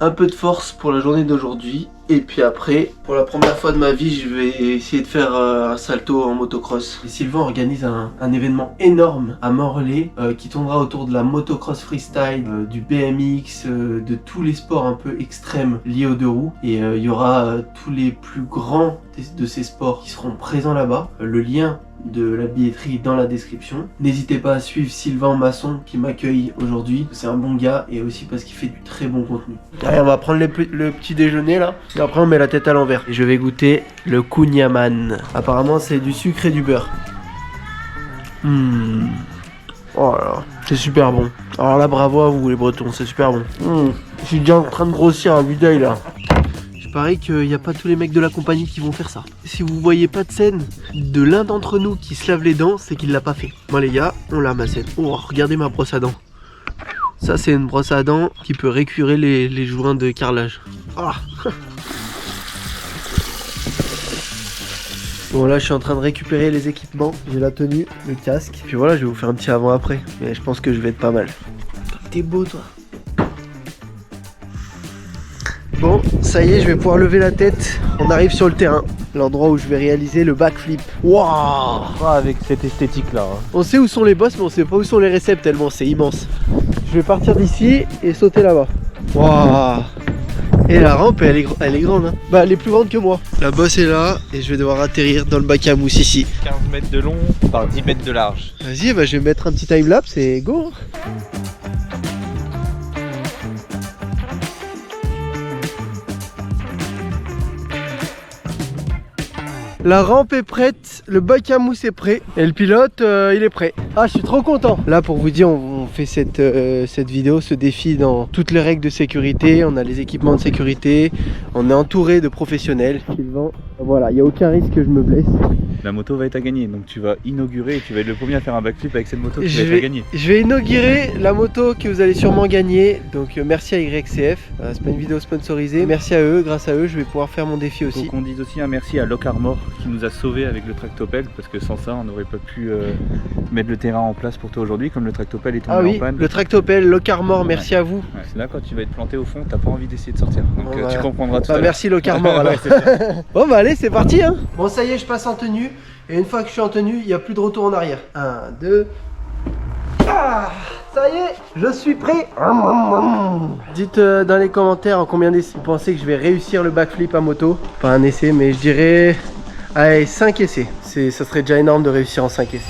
un peu de force pour la journée d'aujourd'hui. Et puis après, pour la première fois de ma vie, je vais essayer de faire un salto en motocross. Et Sylvain organise un événement énorme à Morlaix qui tournera autour de la motocross freestyle, du BMX, de tous les sports un peu extrêmes liés aux deux roues. Et il y aura tous les plus grands de ces sports qui seront présents là-bas. Le lien de la billetterie dans la description. N'hésitez pas à suivre Sylvain Masson qui m'accueille aujourd'hui. C'est un bon gars et aussi parce qu'il fait du très bon contenu. Allez, on va prendre le petit déjeuner là. Et après on met la tête à l'envers. Et je vais goûter le Kouign-Amann. Apparemment c'est du sucre et du beurre. Oh là là, c'est super bon. Alors là bravo à vous les Bretons, c'est super bon. Je suis déjà en train de grossir un budeuil là. Il paraît qu'il n'y a pas tous les mecs de la compagnie qui vont faire ça. Si vous voyez pas de scène de l'un d'entre nous qui se lave les dents, c'est qu'il l'a pas fait. Bon les gars, on la massette. Oh, regardez ma brosse à dents. Ça c'est une brosse à dents qui peut récurer les joints de carrelage. Ah. Bon là je suis en train de récupérer les équipements. J'ai la tenue, le casque. Puis voilà, je vais vous faire un petit avant-après. Mais je pense que je vais être pas mal. T'es beau toi. Bon, ça y est, je vais pouvoir lever la tête. On arrive sur le terrain, l'endroit où je vais réaliser le backflip. Waouh! Avec cette esthétique là. On sait où sont les boss, mais on sait pas où sont les récepts tellement c'est immense. Je vais partir d'ici et sauter là-bas. Waouh! Et la rampe, elle est grande. Hein. Bah, elle est plus grande que moi. La bosse est là et je vais devoir atterrir dans le bac à mousse ici. 15 mètres de long par 10 mètres de large. Vas-y, bah, je vais mettre un petit timelapse et go! La rampe est prête, le bac à mousse est prêt et le pilote il est prêt. Ah, je suis trop content. Là pour vous dire, on fait cette vidéo, ce défi dans toutes les règles de sécurité. On a les équipements de sécurité, on est entouré de professionnels. Voilà, il n'y a aucun risque que je me blesse. La moto va être à gagner, donc tu vas inaugurer et tu vas être le premier à faire un backflip avec cette moto qui va être à gagner. Je vais inaugurer la moto que vous allez sûrement gagner, donc merci à YCF, c'est pas une vidéo sponsorisée, merci à eux, grâce à eux je vais pouvoir faire mon défi aussi. Donc on dit aussi un merci à Lock Armor qui nous a sauvés avec le tractopelle, parce que sans ça on n'aurait pas pu mettre le terrain en place pour toi aujourd'hui, comme le tractopelle est tombé en panne. Le tractopelle, Lock Armor, merci à vous. Ouais, c'est là quand tu vas être planté au fond, t'as pas envie d'essayer de sortir, donc tu comprendras tout à l'heure. Merci Lock Armor alors. Bon bah allez, c'est parti hein. Bon ça y est, je passe en tenue. Et une fois que je suis en tenue, il n'y a plus de retour en arrière. 1, 2. Ah, ça y est, je suis prêt. Dites dans les commentaires en combien d'essais vous pensez que je vais réussir le backflip à moto. Pas un essai, mais je dirais... Allez, 5 essais. Ça serait déjà énorme de réussir en 5 essais.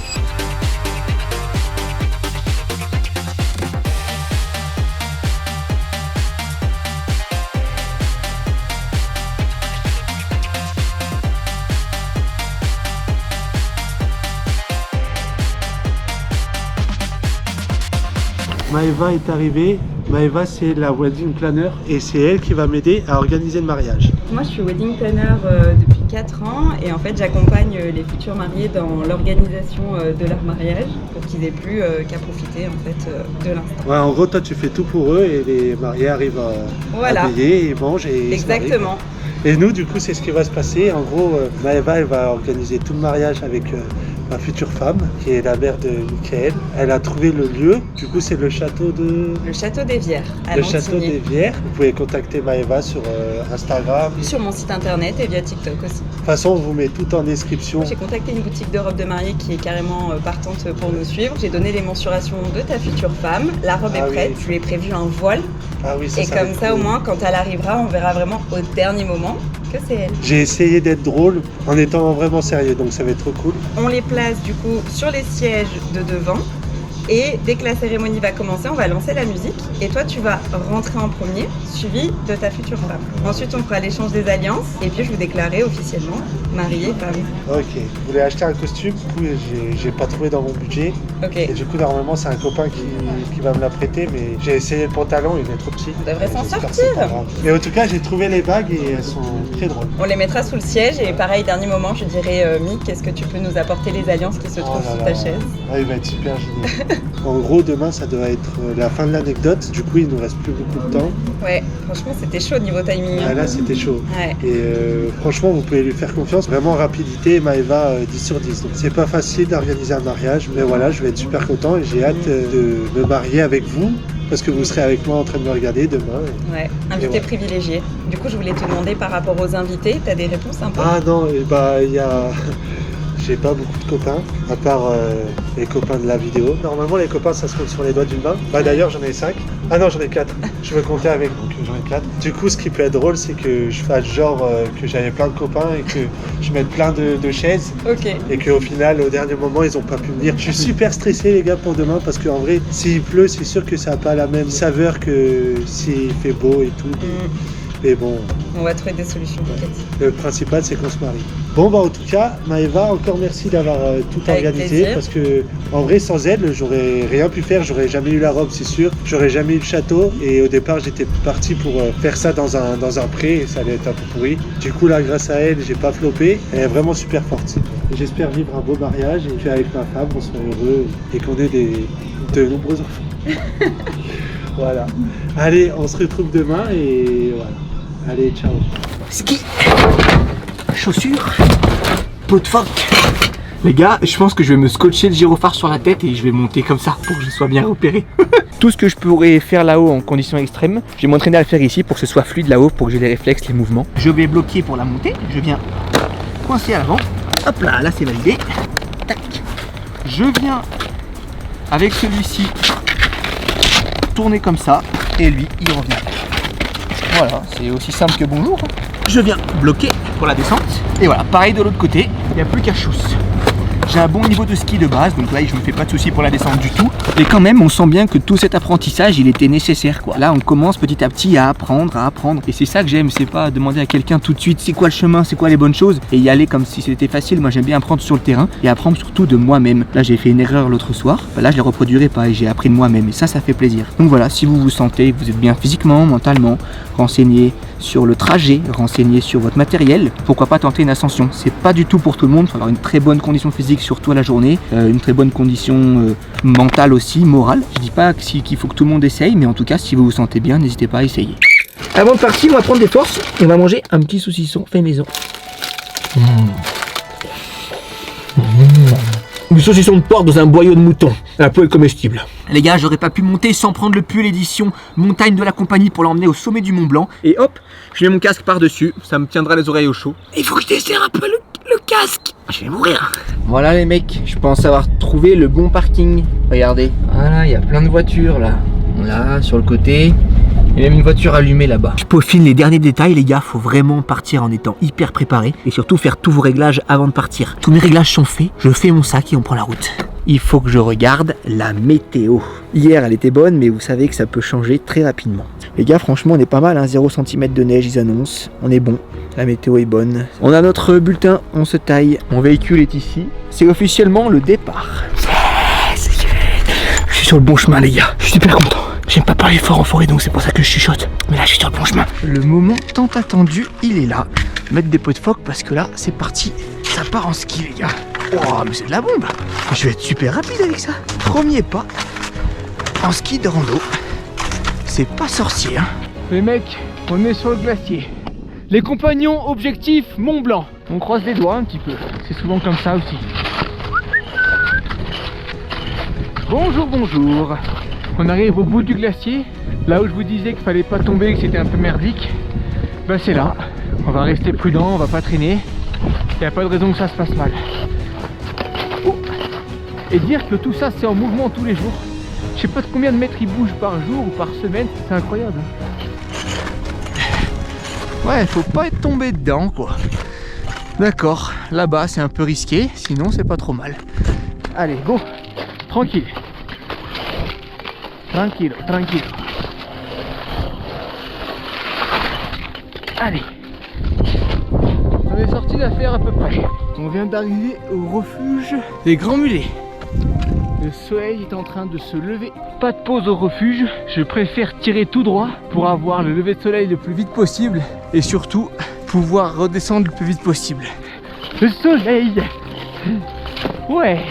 Maëva est arrivée. Maëva, c'est la wedding planner et c'est elle qui va m'aider à organiser le mariage. Moi, je suis wedding planner depuis 4 ans et en fait j'accompagne les futurs mariés dans l'organisation de leur mariage pour qu'ils aient plus qu'à profiter en fait de l'instant. Ouais, en gros toi tu fais tout pour eux et les mariés arrivent à payer, ils mangent et exactement. Et nous du coup c'est ce qui va se passer. En gros Maëva elle va organiser tout le mariage avec ma future femme qui est la mère de Michael. Elle a trouvé le lieu, du coup c'est le château de... Le château des Vières à Le château des Vières. Vous pouvez contacter Maëva sur Instagram. Sur mon site internet et via TikTok aussi. De toute façon, on vous met tout en description. J'ai contacté une boutique de robes de mariée qui est carrément partante pour nous suivre. J'ai donné les mensurations de ta future femme. La robe est prête. Je lui ai prévu un voile. Ah oui, et comme ça, au moins, quand elle arrivera, on verra vraiment au dernier moment que c'est elle. J'ai essayé d'être drôle en étant vraiment sérieux, donc ça va être trop cool. On les place du coup sur les sièges de devant. Et dès que la cérémonie va commencer, on va lancer la musique. Et toi, tu vas rentrer en premier, suivi de ta future femme. Ensuite, on fera l'échange des alliances. Et puis, je vous déclarerai officiellement mariée femme. Ok. Je voulais acheter un costume. Du coup, j'ai pas trouvé dans mon budget. Ok. Et du coup, normalement, c'est un copain qui va me la prêter. Mais j'ai essayé le pantalon, il est trop petit. On devrait s'en sortir. Mais en tout cas, j'ai trouvé les bagues et elles sont très drôles. On les mettra sous le siège. Et pareil, dernier moment, je dirai Mick, est-ce que tu peux nous apporter les alliances qui se trouvent sous ta chaise? Ah, il va être super génial. En gros, demain, ça doit être la fin de l'anecdote. Du coup, il nous reste plus beaucoup de temps. Ouais, franchement, c'était chaud niveau timing. Ah, là, c'était chaud. Ouais. Et franchement, vous pouvez lui faire confiance. Vraiment, rapidité, Maëva, 10 sur 10. Donc, c'est pas facile d'organiser un mariage. Mais voilà, je vais être super content et j'ai hâte de me marier avec vous. Parce que vous serez avec moi en train de me regarder demain. Ouais, invité privilégié. Du coup, je voulais te demander par rapport aux invités, t'as des réponses un peu? Ah non, il y a... J'ai pas beaucoup de copains, à part les copains de la vidéo. Normalement, les copains, ça se compte sur les doigts d'une main. Bah d'ailleurs, j'en ai 5. Ah non, j'en ai 4. Je veux compter avec, donc j'en ai 4. Du coup, ce qui peut être drôle, c'est que je fasse genre que j'avais plein de copains et que je mette plein de chaises. Ok. Et qu'au final, au dernier moment, ils ont pas pu venir. Je suis super stressé, les gars, pour demain, parce qu'en vrai, s'il pleut, c'est sûr que ça n'a pas la même saveur que s'il fait beau et tout. Mais bon, on va trouver des solutions, t'inquiète. Le principal, c'est qu'on se marie. Bon, bah en tout cas, Maëva, encore merci d'avoir tout organisé. Plaisir. Parce que, en vrai, sans elle, j'aurais rien pu faire. J'aurais jamais eu la robe, c'est sûr. J'aurais jamais eu le château. Et au départ, j'étais parti pour faire ça dans un pré. Et ça allait être un peu pourri. Du coup, là, grâce à elle, j'ai pas floppé. Elle est vraiment super forte. J'espère vivre un beau mariage et qu'avec ma femme, on soit heureux et qu'on ait de nombreux enfants. Voilà. Allez, on se retrouve demain et voilà. Allez, ciao. Ski, chaussures, peau de phoque. Les gars, je pense que je vais me scotcher le gyrophare sur la tête et je vais monter comme ça pour que je sois bien repéré. Tout ce que je pourrais faire là-haut en conditions extrêmes, je vais m'entraîner à le faire ici pour que ce soit fluide là-haut, pour que j'ai les réflexes, les mouvements. Je vais bloquer pour la montée, je viens coincer à l'avant. Hop là, là c'est validé. Tac. Je viens avec celui-ci tourner comme ça et lui il revient. Voilà, c'est aussi simple que bonjour. Je viens bloquer pour la descente. Et voilà, pareil de l'autre côté, il n'y a plus qu'à chousse. J'ai un bon niveau de ski de base, donc là je me fais pas de soucis pour la descente du tout. Et quand même, on sent bien que tout cet apprentissage, il était nécessaire quoi. Là, on commence petit à petit à apprendre. Et c'est ça que j'aime, c'est pas demander à quelqu'un tout de suite c'est quoi le chemin, c'est quoi les bonnes choses, et y aller comme si c'était facile. Moi j'aime bien apprendre sur le terrain et apprendre surtout de moi-même. Là j'ai fait une erreur l'autre soir, là je la reproduirai pas et j'ai appris de moi-même et ça fait plaisir. Donc voilà, si vous vous sentez que vous êtes bien physiquement, mentalement, renseignez sur le trajet, renseignez sur votre matériel, pourquoi pas tenter une ascension. C'est pas du tout pour tout le monde, il faut avoir une très bonne condition physique surtout à la journée, une très bonne condition mentale aussi, morale. Je dis pas qu'il faut que tout le monde essaye, mais en tout cas si vous vous sentez bien, n'hésitez pas à essayer. Avant de partir, on va prendre des forces et on va manger un petit saucisson fait maison. Du saucisson de porc dans un boyau de mouton, un peu comestible. Les gars, j'aurais pas pu monter sans prendre le pull édition montagne de la compagnie pour l'emmener au sommet du Mont Blanc. Et hop, je mets mon casque par-dessus, ça me tiendra les oreilles au chaud. Il faut que je desserre un peu le casque, je vais mourir. Voilà les mecs, je pense avoir trouvé le bon parking. Regardez, voilà, il y a plein de voitures là. Là, sur le côté. Il y a même une voiture allumée là-bas. Je peaufine les derniers détails les gars, faut vraiment partir en étant hyper préparé et surtout faire tous vos réglages avant de partir. Tous mes réglages sont faits, je fais mon sac et on prend la route. Il faut que je regarde la météo. Hier elle était bonne mais vous savez que ça peut changer très rapidement. Les gars franchement on est pas mal, hein, 0 cm de neige ils annoncent, on est bon, la météo est bonne. On a notre bulletin, on se taille, mon véhicule est ici. C'est officiellement le départ. Je suis sur le bon chemin les gars, je suis super content. J'aime pas parler fort en forêt, donc c'est pour ça que je chuchote. Mais là, je suis sur le bon chemin. Le moment tant attendu, il est là. Mettre des pots de phoque parce que là, c'est parti. Ça part en ski, les gars. Oh, mais c'est de la bombe. Je vais être super rapide avec ça. Premier pas en ski de rando. C'est pas sorcier, hein. Les mecs, on est sur le glacier. Les compagnons, objectif Mont Blanc. On croise les doigts un petit peu. C'est souvent comme ça aussi. Bonjour, bonjour. On arrive au bout du glacier. Là où je vous disais qu'il fallait pas tomber, que c'était un peu merdique. Bah c'est là. On va rester prudent, on va pas traîner. Il n'y a pas de raison que ça se passe mal. Oh. Et dire que tout ça c'est en mouvement tous les jours. Je sais pas de combien de mètres il bouge par jour ou par semaine, c'est incroyable. Ouais, faut pas être tombé dedans quoi. D'accord, là-bas c'est un peu risqué, sinon c'est pas trop mal. Allez, go, tranquille. Tranquille, tranquille. Allez. On est sorti d'affaire à peu près. On vient d'arriver au refuge des Grands Mulets. Le soleil est en train de se lever. Pas de pause au refuge. Je préfère tirer tout droit pour avoir le lever de soleil le plus vite possible. Et surtout, pouvoir redescendre le plus vite possible. Le soleil! Ouais!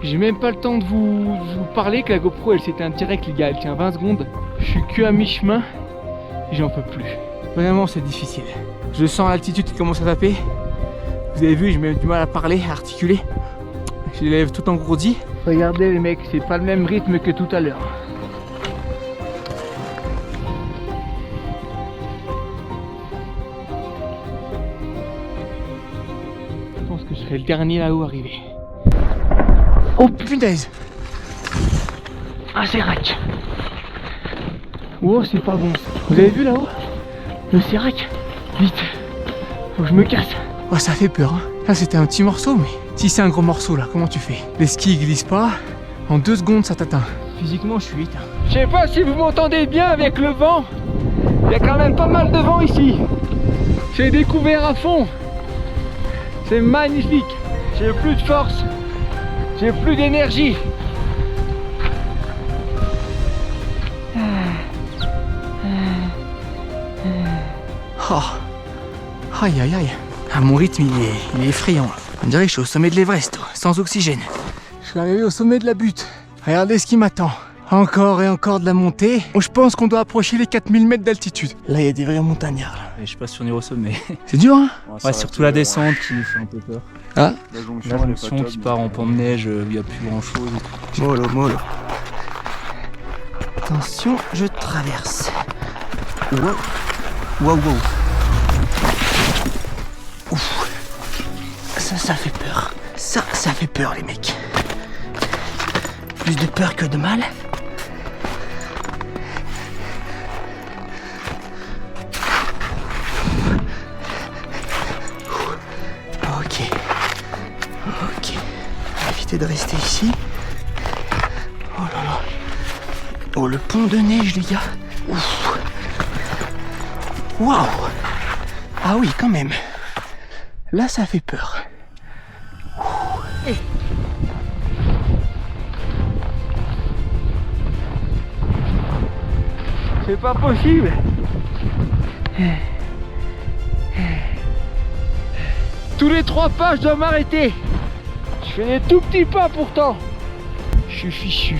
J'ai même pas le temps de vous parler que la GoPro elle s'éteint direct les gars, elle tient 20 secondes. Je suis que à mi-chemin et j'en peux plus. Vraiment c'est difficile. Je sens l'altitude qui commence à taper. Vous avez vu, j'ai même du mal à parler, à articuler. J'ai les lèvres tout engourdies. Regardez les mecs, c'est pas le même rythme que tout à l'heure. Je pense que je serai le dernier là-haut arrivé. Oh punaise! Ah c'est rack! Oh c'est pas bon. Vous avez vu là-haut? Le sérac? Vite! Faut que je me casse. Oh ça fait peur hein. Là c'était un petit morceau mais si c'est un gros morceau là, comment tu fais? Les skis ils glissent pas, en 2 secondes ça t'atteint. Physiquement je suis vite. Hein. Je sais pas si vous m'entendez bien avec le vent. Il y a quand même pas mal de vent ici. J'ai découvert à fond. C'est magnifique. J'ai plus de force. J'ai plus d'énergie. Oh. Aïe aïe aïe. Ah, mon rythme il est effrayant. On dirait que je suis au sommet de l'Everest, sans oxygène. Je suis arrivé au sommet de la butte. Regardez ce qui m'attend. Encore et encore de la montée. Je pense qu'on doit approcher les 4000 mètres d'altitude. Là il y a des vrais montagnards. Là. Et je suis pas sûr d'y au sommet. C'est dur hein? Ouais, surtout la descente qui nous fait un peu peur. Ah, la jonction qui part en pan de neige, il n'y a plus grand chose. Mollo, mollo. Attention, je traverse. Wow. Wow, wow. Ouf. Ça fait peur. Ça fait peur les mecs. Plus de peur que de mal. Ok. Ok. Éviter de rester ici. Oh là là. Oh le pont de neige les gars. Ouf. Waouh. Ah oui quand même. Là ça fait peur. C'est pas possible. Tous les 3 pas je dois m'arrêter. Je fais des tout petits pas pourtant. Je suis fichu.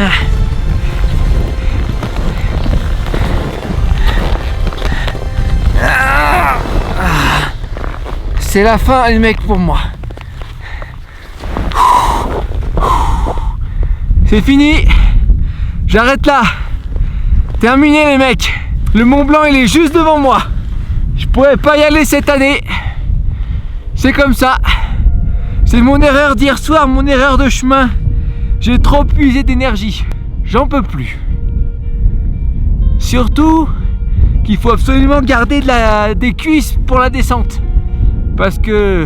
Ah. C'est la fin les mecs pour moi. C'est fini. J'arrête là. Terminé les mecs. Le Mont Blanc il est juste devant moi. Je pourrais pas y aller cette année. C'est comme ça. C'est mon erreur d'hier soir, mon erreur de chemin. J'ai trop usé d'énergie. J'en peux plus. Surtout qu'il faut absolument garder des cuisses pour la descente. Parce que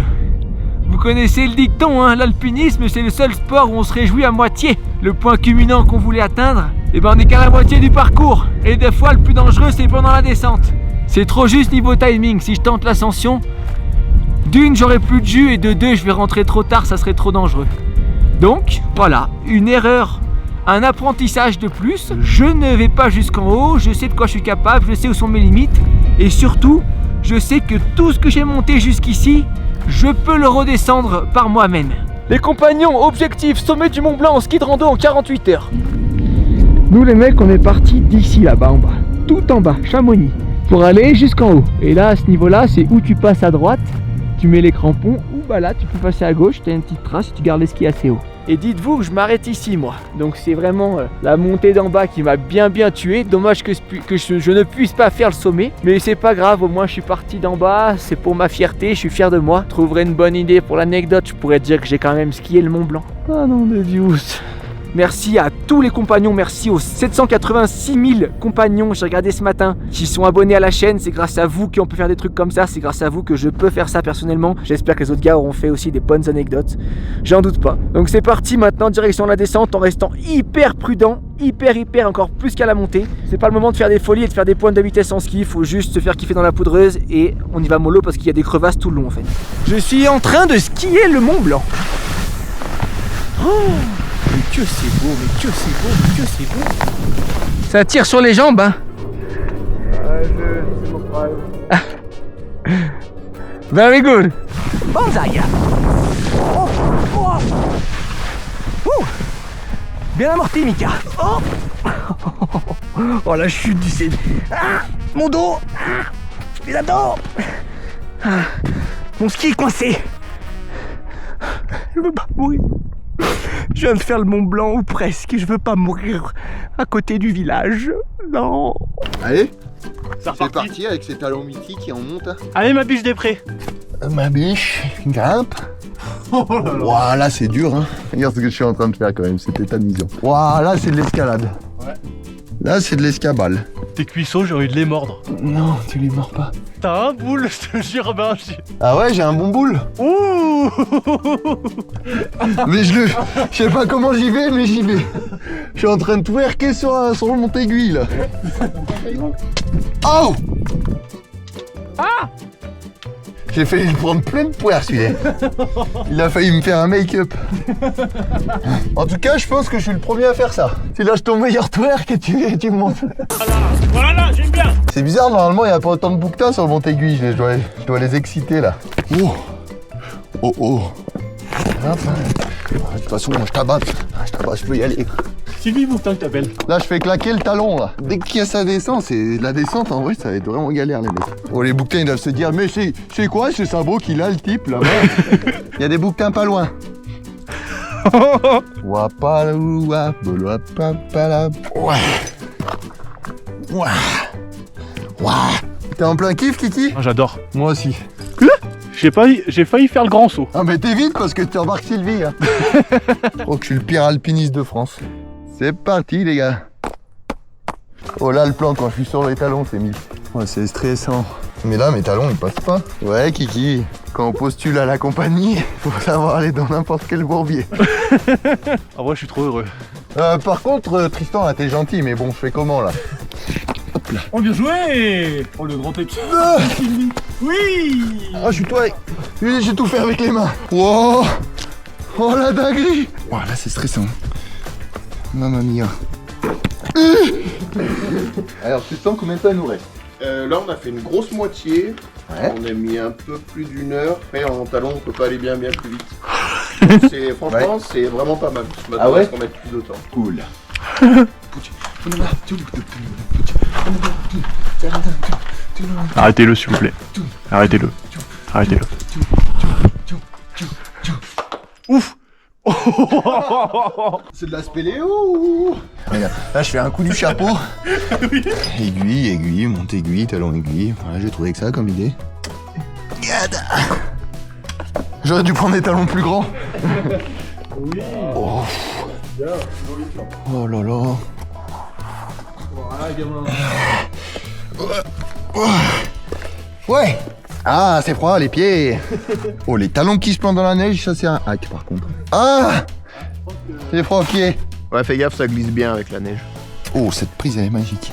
vous connaissez le dicton, hein, l'alpinisme c'est le seul sport où on se réjouit à moitié. Le point culminant qu'on voulait atteindre, et ben on n'est qu'à la moitié du parcours. Et des fois le plus dangereux c'est pendant la descente. C'est trop juste niveau timing. Si je tente l'ascension, d'une, j'aurai plus de jus et de deux, je vais rentrer trop tard, ça serait trop dangereux. Donc, voilà, une erreur, un apprentissage de plus. Je ne vais pas jusqu'en haut, je sais de quoi je suis capable, je sais où sont mes limites. Et surtout, je sais que tout ce que j'ai monté jusqu'ici, je peux le redescendre par moi-même. Les compagnons, objectif, sommet du Mont Blanc en ski de rando en 48 heures. Nous les mecs, on est partis d'ici là-bas en bas, tout en bas, Chamonix, pour aller jusqu'en haut. Et là, à ce niveau-là, c'est où tu passes à droite, tu mets les crampons, ou bah là, tu peux passer à gauche, tu as une petite trace, tu gardes les skis assez haut. Et dites-vous que je m'arrête ici, moi. Donc c'est vraiment la montée d'en bas qui m'a bien tué. Dommage que je ne puisse pas faire le sommet. Mais c'est pas grave, au moins je suis parti d'en bas. C'est pour ma fierté, je suis fier de moi. Je trouverai une bonne idée pour l'anecdote. Je pourrais dire que j'ai quand même skié le Mont Blanc. Ah non, de Dieu. Merci à tous les compagnons, merci aux 786 000 compagnons, j'ai regardé ce matin, qui sont abonnés à la chaîne. C'est grâce à vous qu'on peut faire des trucs comme ça, c'est grâce à vous que je peux faire ça personnellement. J'espère que les autres gars auront fait aussi des bonnes anecdotes, j'en doute pas. Donc c'est parti maintenant, direction la descente, en restant hyper prudent, hyper encore plus qu'à la montée. C'est pas le moment de faire des folies et de faire des pointes de vitesse en ski, il faut juste se faire kiffer dans la poudreuse et on y va mollo parce qu'il y a des crevasses tout le long en fait. Je suis en train de skier le Mont Blanc. Oh, mais que c'est beau, mais que c'est beau, mais que c'est beau. Ça tire sur les jambes, hein. C'est mon problème. Very good. Banzai. Oh, oh. Bien amorti, Mika. Oh, oh la chute du CD. Ah, mon dos. Ah, les abdos. Ah, mon ski est coincé. Je veux pas mourir. Je viens de faire le Mont Blanc ou presque, je veux pas mourir à côté du village. Non. Allez, c'est parti avec ces talons mythiques qui en montent. Allez ma biche des prés. Ma biche, grimpe. Ouah, là c'est dur hein. Regarde ce que je suis en train de faire quand même, c'était amusant. Ouah, là c'est de l'escalade. Ouais. Là c'est de l'escabale. Tes cuisseaux, j'ai envie de les mordre. Non, tu les mords pas. T'as un boule, je te jure, ben. Ah ouais, j'ai un bon boule. Ouh. Mais je sais pas comment j'y vais, mais j'y vais. Je suis en train de twerker sur le monte-aiguille là. Oh. Ah. J'ai failli le prendre plein de poire celui-là. Il a failli me faire un make-up. En tout cas, je pense que je suis le premier à faire ça. Tu lâches ton meilleur twerk et tu montes. Voilà, j'aime bien. C'est bizarre, normalement il n'y a pas autant de bouquetins sur le monte-aiguille. Je dois les exciter là. Oh. Oh oh. De toute façon, je tabasse, je peux y aller. Sylvie Boutin que t'appelles. Là, je fais claquer le talon, là. Dès qu'il y a sa descente, c'est la descente, en vrai, ça va être vraiment galère, les mecs. Oh, les bouquetins, ils doivent se dire, mais c'est quoi ce sabot qu'il a, le type, là-bas? Il y a des bouquetins pas loin. T'es en plein kiff, Kiki? J'adore. Moi aussi. J'ai failli faire le grand saut. Ah mais t'es vite parce que tu embarques Sylvie. Hein. Je crois que je suis le pire alpiniste de France. C'est parti les gars. Oh là le plan quand je suis sur les talons c'est mille. Ouais c'est stressant. Mais là mes talons ils passent pas. Ouais Kiki, quand on postule à la compagnie, faut savoir aller dans n'importe quel bourbier. Ah ouais je suis trop heureux. Par contre Tristan là t'es gentil mais bon je fais comment là? Hop là. Oh bien joué. Oh le grand épisode. Oui. Ah je suis toi. J'ai tout fait avec les mains. Wow. Oh la dinguerie. Wow, là c'est stressant. Mamma mia. Alors tu sens combien de temps il nous reste? Là on a fait une grosse moitié. Ouais. On a mis un peu plus d'une heure. Après en talon on peut pas aller bien plus vite. Franchement c'est vraiment pas mal. Je m'attendais à ce qu'on mette plus de temps. Cool. Arrêtez-le s'il vous plaît. Arrêtez-le. Arrêtez-le. Ouf. C'est de la spéléo. Regarde, là je fais un coup du chapeau. Aiguille, monte aiguille, talon aiguille. Voilà, j'ai trouvé que ça comme idée. J'aurais dû prendre des talons plus grands. Oui. Oh. Oh là là. Voilà gamin. Ouais. Ah, c'est froid, les pieds. Oh, les talons qui se plantent dans la neige, ça c'est un hack par contre. Ah, c'est froid aux pieds. Ouais, fais gaffe, ça glisse bien avec la neige. Oh, cette prise elle est magique.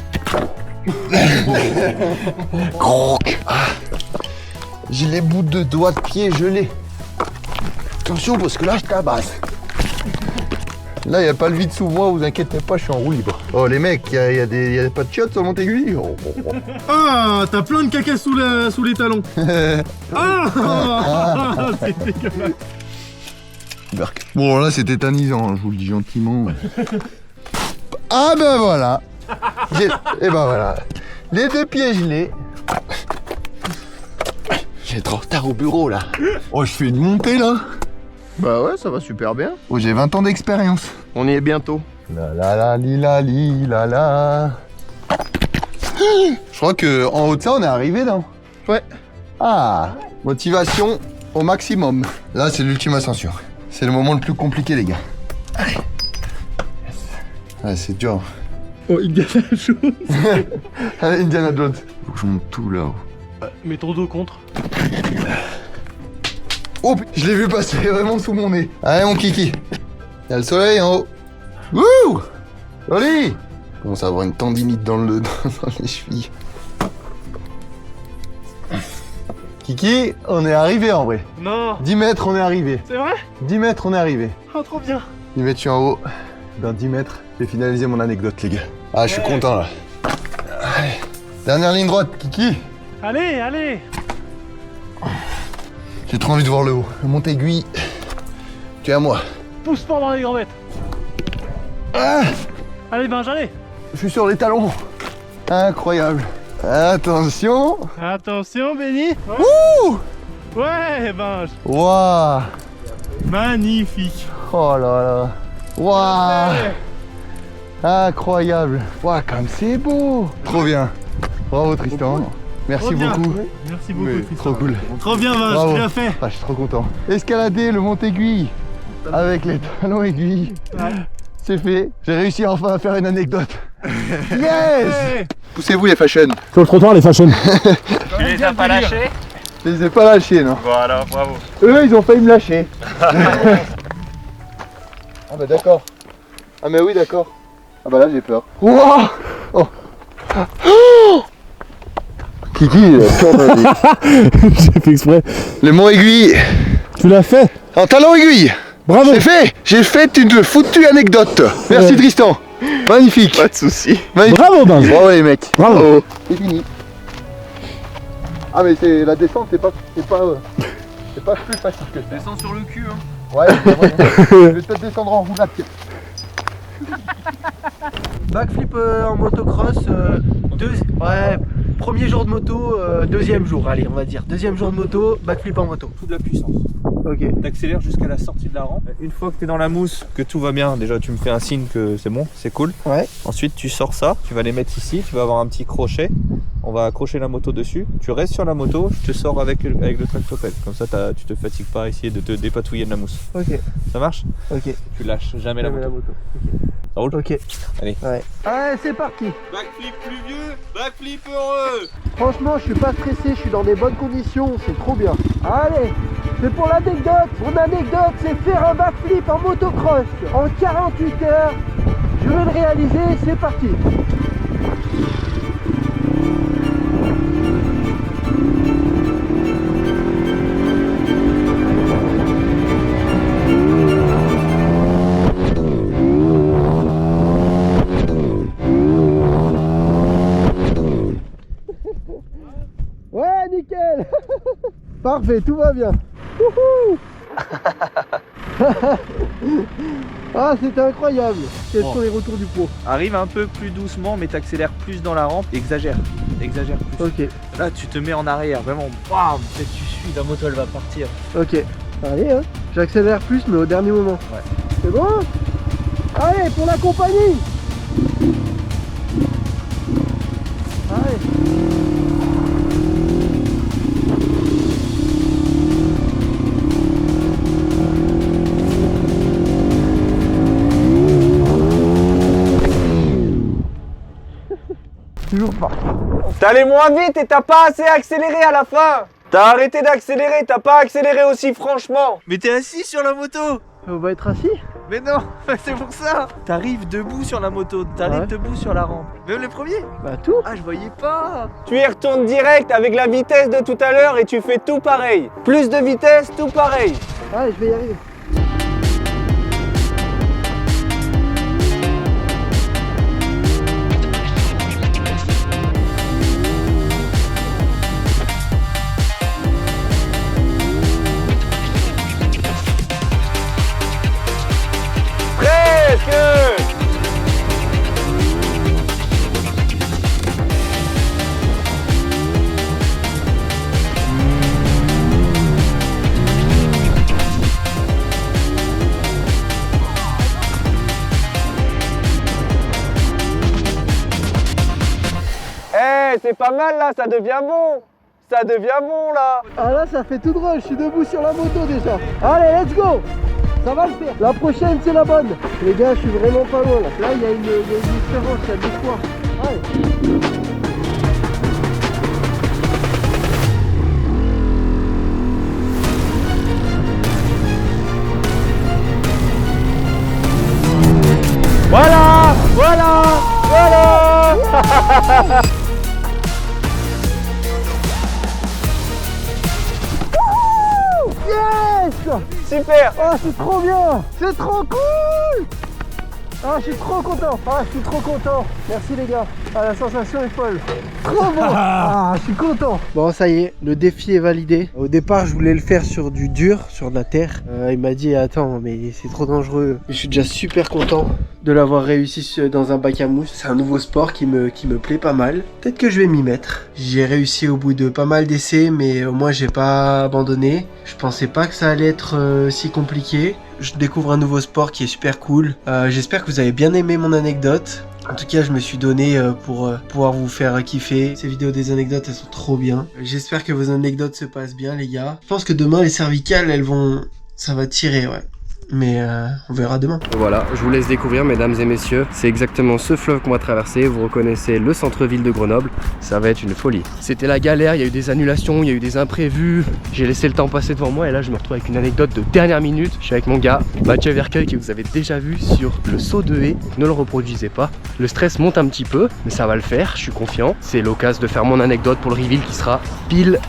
J'ai les bouts de doigts de pied gelés. Attention parce que là je tabasse. Là, il n'y a pas le vide sous moi, vous inquiétez pas, je suis en roue libre. Oh, les mecs, il y a pas de chiottes sur Montaiguille. Oh. Ah, t'as plein de caca sous les talons. Ah, c'est dégueulasse. Bon, là, c'est tétanisant, hein, je vous le dis gentiment. Ah, ben voilà. Et ben voilà. Les deux pieds gelés. J'ai trop retard au bureau, là. Oh, je fais une montée, là. Bah ouais, ça va super bien. Oh, j'ai 20 ans d'expérience. On y est bientôt. La la la li la li la la. Je crois que en haut de ça, on est arrivé là. Ouais. Ah, motivation au maximum. Là, c'est l'ultime ascension. C'est le moment le plus compliqué, les gars. Allez. Yes. Ouais, c'est dur. Oh, Indiana Jones. Allez, Indiana Jones. Faut que je monte tout là-haut. Mets ton dos contre. Oh, je l'ai vu passer vraiment sous mon nez. Allez, mon kiki. Il y a le soleil en haut. Wouh! Joli! Je commence à avoir une tendinite dans les chevilles. Kiki, on est arrivé en vrai. Non. 10 mètres, on est arrivé. C'est vrai? 10 mètres, on est arrivé. Oh, trop bien. 10 mètres, je suis en haut. Dans 10 mètres, j'ai finalisé mon anecdote, les gars. Ah, je suis content là. Allez. Dernière ligne droite, Kiki. Allez, allez. J'ai trop envie de voir le haut. Le Montaiguille. Tu es à moi. Pousse fort dans les gambettes. Ah, Allez, Benj, allez. je suis sur les talons. Incroyable. Attention. Attention, Benny. Ouh! Ouais, Benj. Waouh! Magnifique. Oh là là. Waouh! Incroyable. Waouh, comme c'est beau. Trop bien. Bravo, Tristan. Merci beaucoup. Merci beaucoup, Oui, Tristan. trop cool. Trop bien, Benj, Bravo. tu l'as fait. Ah, je suis trop content. Escalader le Montaiguille avec les talons aiguilles. Ouais. C'est fait. J'ai réussi enfin à faire une anecdote. Yes! Ouais. Poussez-vous les fashion. Sur le trottoir, les fashion. Tu les as pas lâchés? Je les ai pas lâchés, non. Voilà, bravo. Eux, ils ont failli me lâcher. Ah bah d'accord. Ah mais oui, d'accord. Ah bah là, j'ai peur. Wouah! Oh. Oh! Kiki, il a peur de la vie. J'ai fait exprès. Le mont aiguille. Tu l'as fait. En talon aiguille. Bravo. C'est fait. J'ai fait une foutue anecdote. Merci Tristan. Magnifique. Pas de soucis. Magnifique. Bravo, Benj. Bravo les mecs. Bravo. C'est fini. Ah mais c'est la descente, c'est pas plus facile que ça. Descends sur le cul, hein. Ouais, c'est vrai. Je vais peut-être descendre en roulade. Backflip en motocross, ouais, premier jour de moto, deuxième jour, allez on va dire. Deuxième jour de moto, backflip en moto. Tout de la puissance. Ok. T'accélères jusqu'à la sortie de la rampe. Une fois que t'es dans la mousse, que tout va bien, déjà tu me fais un signe que c'est bon, c'est cool. Ouais. Ensuite tu sors ça, tu vas les mettre ici, tu vas avoir un petit crochet. On va accrocher la moto dessus. Tu restes sur la moto, je te sors avec le tractopelle. Comme ça tu te fatigues pas à essayer de te dépatouiller de la mousse. Ok. Ça marche? Ok. Tu lâches jamais la moto. Ok. Ça roule? Ok. Allez. Ouais. Allez, c'est parti. Backflip pluvieux, backflip heureux. Franchement, je suis pas stressé, je suis dans des bonnes conditions, c'est trop bien. Allez, c'est pour l'anecdote. Mon anecdote, c'est faire un backflip en motocross en 48 heures. Je vais le réaliser, c'est parti. Ouais, nickel. Parfait, tout va bien. Wouhou. Ah, c'était incroyable. Quels sont les retours du pro? Arrive un peu plus doucement, mais t'accélères plus dans la rampe. Exagère plus. Ok. Là, tu te mets en arrière, vraiment. Bam, tu suis, la moto elle va partir. Ok. Allez, hein. J'accélère plus, mais au dernier moment. Ouais. C'est bon? Allez, pour la compagnie. Allez. Toujours pas. T'es allé moins vite et t'as pas assez accéléré à la fin. T'as arrêté d'accélérer, t'as pas accéléré aussi franchement. Mais t'es assis sur la moto. On va être assis? Mais non, c'est pour ça. T'arrives debout sur la moto, t'arrives debout sur la rampe. Même le premier? Bah tout. Ah, je voyais pas. Tu y retournes direct avec la vitesse de tout à l'heure et tu fais tout pareil. Plus de vitesse, tout pareil. Allez, je vais y arriver. C'est pas mal là, ça devient bon. Ça devient bon là. Ah là, ça fait tout drôle, je suis debout sur la moto déjà. Allez, let's go. Ça va le faire. La prochaine, c'est la bonne. Les gars, je suis vraiment pas loin là. Là, il y a une différence, il y a deux fois. Allez. Voilà, voilà, voilà. Yes! Super! Oh, c'est trop bien! C'est trop cool! Ah, je suis trop content! Ah, je suis trop content! Merci les gars! Ah, la sensation est folle! Trop bon! Ah, je suis content! Bon, ça y est, le défi est validé. Au départ, je voulais le faire sur du dur, sur de la terre. Il m'a dit, attends, mais c'est trop dangereux. Je suis déjà super content de l'avoir réussi dans un bac à mousse. C'est un nouveau sport qui me plaît pas mal. Peut-être que je vais m'y mettre. J'ai réussi au bout de pas mal d'essais, mais au moins j'ai pas abandonné. Je pensais pas que ça allait être si compliqué. Je découvre un nouveau sport qui est super cool. J'espère que vous avez bien aimé mon anecdote. En tout cas, je me suis donné pour pouvoir vous faire kiffer. Ces vidéos des anecdotes, elles sont trop bien. J'espère que vos anecdotes se passent bien, les gars. Je pense que demain, les cervicales, ça va tirer, ouais. Mais on verra demain. Voilà, je vous laisse découvrir, mesdames et messieurs. C'est exactement ce fleuve qu'on va traverser. Vous reconnaissez le centre-ville de Grenoble. Ça va être une folie. C'était la galère, il y a eu des annulations, il y a eu des imprévus. J'ai laissé le temps passer devant moi et là je me retrouve avec une anecdote de dernière minute. Je suis avec mon gars, Mathieu Vercueil, que vous avez déjà vu sur le saut de haie. Ne le reproduisez pas. Le stress monte un petit peu, mais ça va le faire, je suis confiant. C'est l'occasion de faire mon anecdote pour le reveal qui sera pile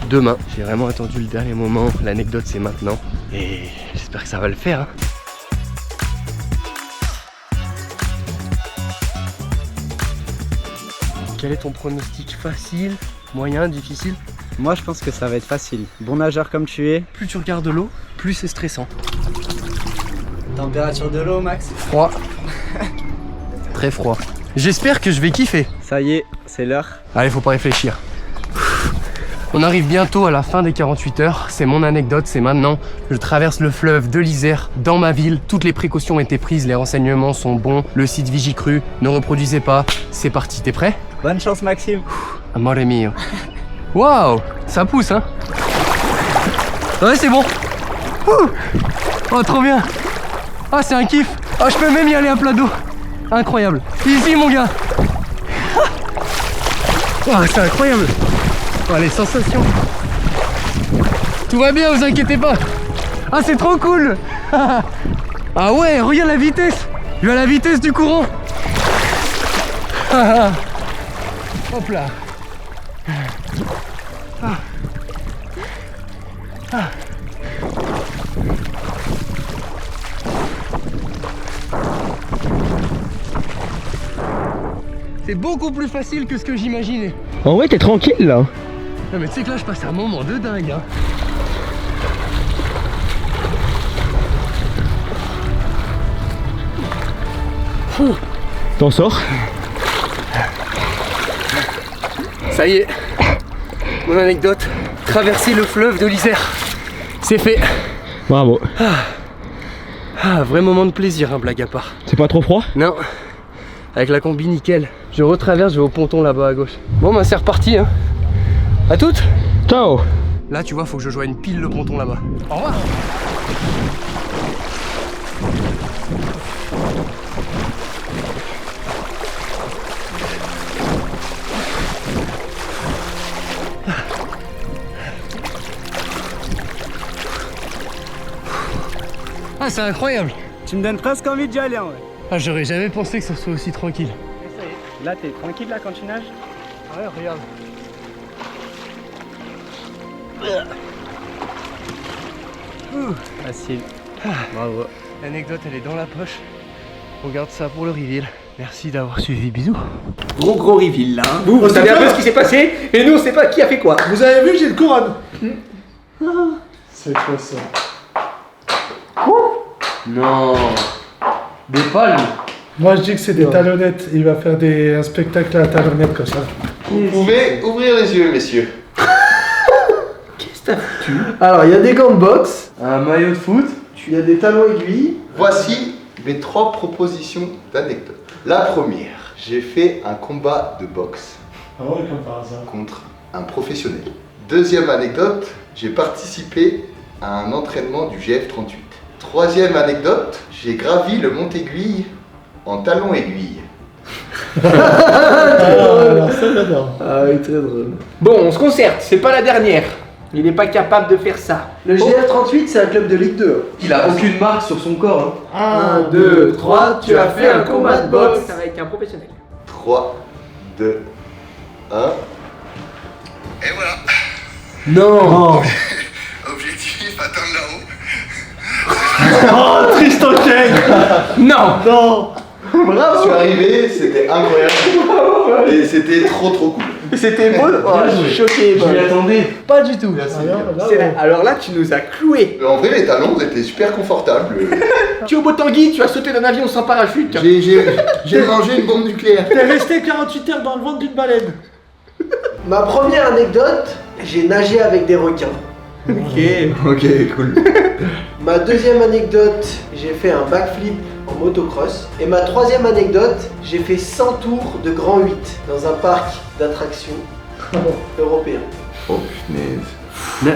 demain. J'ai vraiment attendu le dernier moment, l'anecdote c'est maintenant et j'espère que ça va le faire hein. Quel est ton pronostic? Facile, moyen, difficile? Moi je pense que ça va être facile. Bon nageur comme tu es. Plus tu regardes l'eau, plus c'est stressant. Température de l'eau Max? Froid. Très froid. J'espère que je vais kiffer. Ça y est, c'est l'heure. Allez, faut pas réfléchir. On arrive bientôt à la fin des 48 heures, c'est mon anecdote, c'est maintenant. Je traverse le fleuve de l'Isère dans ma ville. Toutes les précautions ont été prises, les renseignements sont bons. Le site Vigicru, ne reproduisez pas. C'est parti, t'es prêt? Bonne chance Maxime. Amore mio. Waouh, ça pousse hein. Ouais, c'est bon. Oh, trop bien. Ah, c'est un kiff. Ah, je peux même y aller à plat d'eau. Incroyable. Easy mon gars. Oh, c'est incroyable. Oh, les sensations. Tout va bien, vous inquiétez pas. Ah, c'est trop cool. Ah ouais, regarde la vitesse. Je vais à la vitesse du courant. Hop là. C'est beaucoup plus facile que ce que j'imaginais. En vrai, t'es tranquille là. Non mais tu sais que là je passe un moment de dingue hein. T'en sors? Ça y est, mon anecdote, traverser le fleuve de l'Isère, c'est fait. Bravo. Vrai moment de plaisir, hein, blague à part. C'est pas trop froid? Non, avec la combi nickel. Je retraverse, je vais au ponton là-bas à gauche. Bon bah c'est reparti hein. À toutes. Ciao. Là tu vois, faut que je joigne pile le ponton là-bas. Au revoir. Ah, c'est incroyable. Tu me donnes presque envie d'y aller, ouais. Ah, j'aurais jamais pensé que ça soit aussi tranquille. Ça y est. Là, t'es tranquille là quand tu nages? Ouais, regarde. Facile. Bravo. L'anecdote, elle est dans la poche. On garde ça pour le reveal. Merci d'avoir suivi, bisous. Gros reveal là. Hein. Vous savez un peu ce qui s'est passé, et nous on sait pas qui a fait quoi. Vous avez vu, j'ai une couronne. C'est quoi ça? Non. Des palmes. Moi je dis que c'est des talonnettes. Il va faire un spectacle à talonnettes comme ça. Vous pouvez ouvrir les yeux, messieurs. Qu'est-ce que t'as foutu? Alors, il y a des gants de boxe, un maillot de foot, il y a des talons aiguilles. Voici mes 3 propositions d'anecdotes. La première, j'ai fait un combat de boxe contre un professionnel. Deuxième anecdote, j'ai participé à un entraînement du GF38. Troisième anecdote, j'ai gravi le Mont Aiguille en talons aiguilles. Alors ça j'adore. Ah oui, très drôle. Bon, on se concerte, c'est pas la dernière. Il n'est pas capable de faire ça. Le GF38, c'est un club de Ligue 2. Il a aucune marque sur son corps. Hein. 1, 2, 3, tu as fait un combat de boxe. Ça va être un professionnel. 3, 2, 1. Et voilà. Non. Objectif, atteindre là-haut. Oh, Tristan Kane. Non. Non. Je suis arrivé, c'était incroyable. Et c'était trop cool. C'était beau. Oh, je suis choqué. Je m'y attendais pas du tout. Alors là, tu nous as cloué. En vrai, les talons étaient super confortables. Tu es au beau Tanguy, tu as sauté d'un avion sans parachute. J'ai mangé une bombe nucléaire. T'es resté 48 heures dans le ventre d'une baleine. Ma première anecdote, j'ai nagé avec des requins. Ok, cool. Ma deuxième anecdote, j'ai fait un backflip en motocross. Et ma troisième anecdote, j'ai fait 100 tours de Grand 8 dans un parc d'attractions européen. Oh punaise.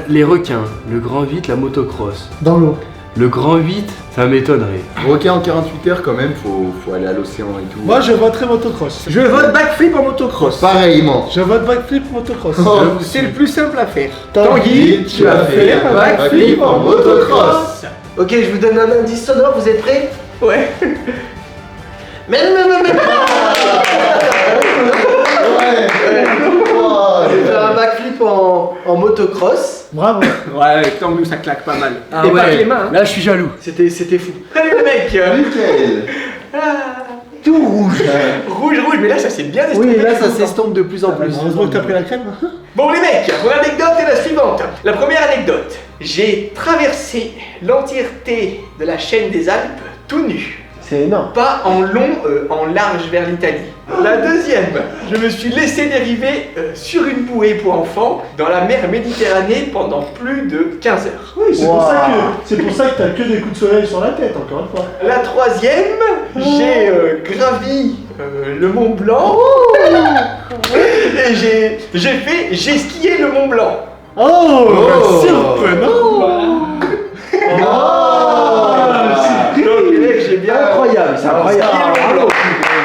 Les requins, le grand 8, la motocross. Dans l'eau. Le grand 8, ça m'étonnerait. Requin en 48 heures quand même, faut aller à l'océan et tout. Moi je voterai motocross. Je vote backflip en motocross. Pareillement. Je vote backflip motocross. C'est le plus simple à faire. Tanguy, tu as fait un backflip en motocross. Ok, je vous donne un indice sonore, vous êtes prêts? Ouais. Mais j'ai fait un backflip en motocross. Bravo. Ouais, avec Tanguy ça claque pas mal. Ah Et ouais. pas que les mains. Hein. Là, je suis jaloux. C'était fou. Allez le mec. Nickel. Tout rouge. Rouge, mais là ça s'est bien estompé. Oui, là ça s'estompe de plus en plus. Heureusement que t'as pris la crème. Bon les mecs, mon anecdote est la suivante. La première anecdote, j'ai traversé l'entièreté de la chaîne des Alpes tout nu. C'est énorme. Pas en long, en large vers l'Italie. La deuxième, je me suis laissé dériver sur une bouée pour enfants dans la mer Méditerranée pendant plus de 15 heures. Oui, c'est pour ça que t'as que des coups de soleil sur la tête, encore une fois. La troisième, j'ai gravi le Mont Blanc et j'ai skié le Mont Blanc. Oh, surprenant. Incroyable, c'est incroyable.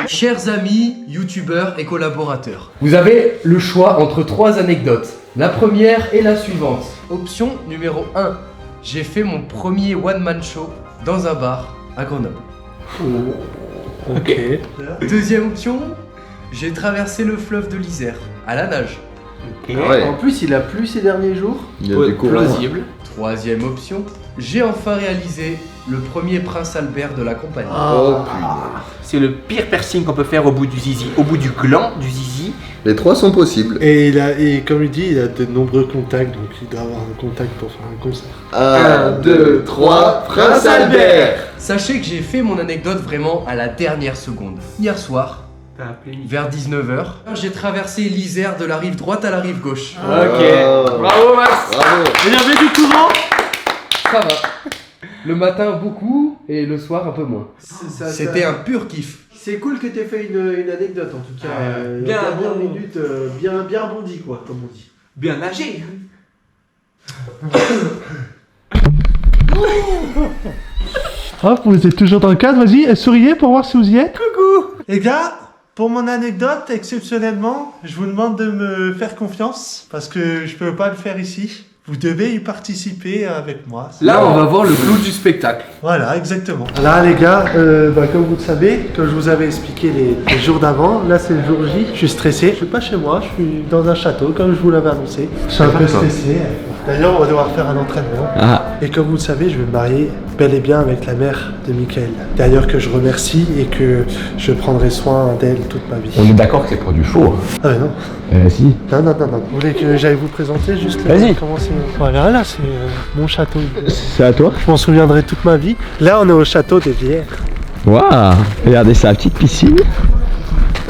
Chers amis, youtubeurs et collaborateurs, vous avez le choix entre 3 anecdotes. La première est la suivante. Option numéro 1. J'ai fait mon premier one-man show dans un bar à Grenoble. Ok. Deuxième option, j'ai traversé le fleuve de l'Isère à la nage. Ouais. En plus, il a plu ces derniers jours. Il y a des courants. Plausible. Troisième option, j'ai enfin réalisé le premier prince Albert de la compagnie. Oh putain. C'est le pire piercing qu'on peut faire au bout du zizi, au bout du gland du zizi. Les 3 sont possibles. Et comme il dit, il a de nombreux contacts, donc il doit avoir un contact pour faire un concert. 1, 2, 3, Prince Albert. Sachez que j'ai fait mon anecdote vraiment à la dernière seconde. Hier soir, vers 19h, j'ai traversé l'Isère de la rive droite à la rive gauche. Ok. Bravo Max. Bravo. Il y avait du courant. Ça va. Le matin beaucoup et le soir un peu moins. C'était un pur kiff. C'est cool que t'aies fait une anecdote en tout cas. Bien, dernière minute, bien rebondi quoi, comme on dit. Bien nagé. Hop, vous êtes toujours dans le cadre, vas-y, souriez pour voir si vous y êtes. Coucou. Les gars, pour mon anecdote, exceptionnellement, je vous demande de me faire confiance, parce que je peux pas le faire ici. Vous devez y participer avec moi. Là, on va voir le clou du spectacle. Voilà, exactement. Là, les gars, comme vous le savez, comme je vous avais expliqué les jours d'avant, là, c'est le jour J. Je suis stressé. Je suis pas chez moi, je suis dans un château, comme je vous l'avais annoncé. Je suis un peu stressé. D'ailleurs, on va devoir faire un entraînement. Et comme vous le savez, je vais me marier bel et bien avec la mère de Mickaël. D'ailleurs, que je remercie et que je prendrai soin d'elle toute ma vie. On est d'accord que c'est pour du show. Ah, mais non. Si. Non. Vous voulez que j'aille vous présenter juste comment c'est. Voilà, là, c'est mon château. C'est à toi? Je m'en souviendrai toute ma vie. Là, on est au château des Vierres. Waouh! Regardez ça, petite piscine.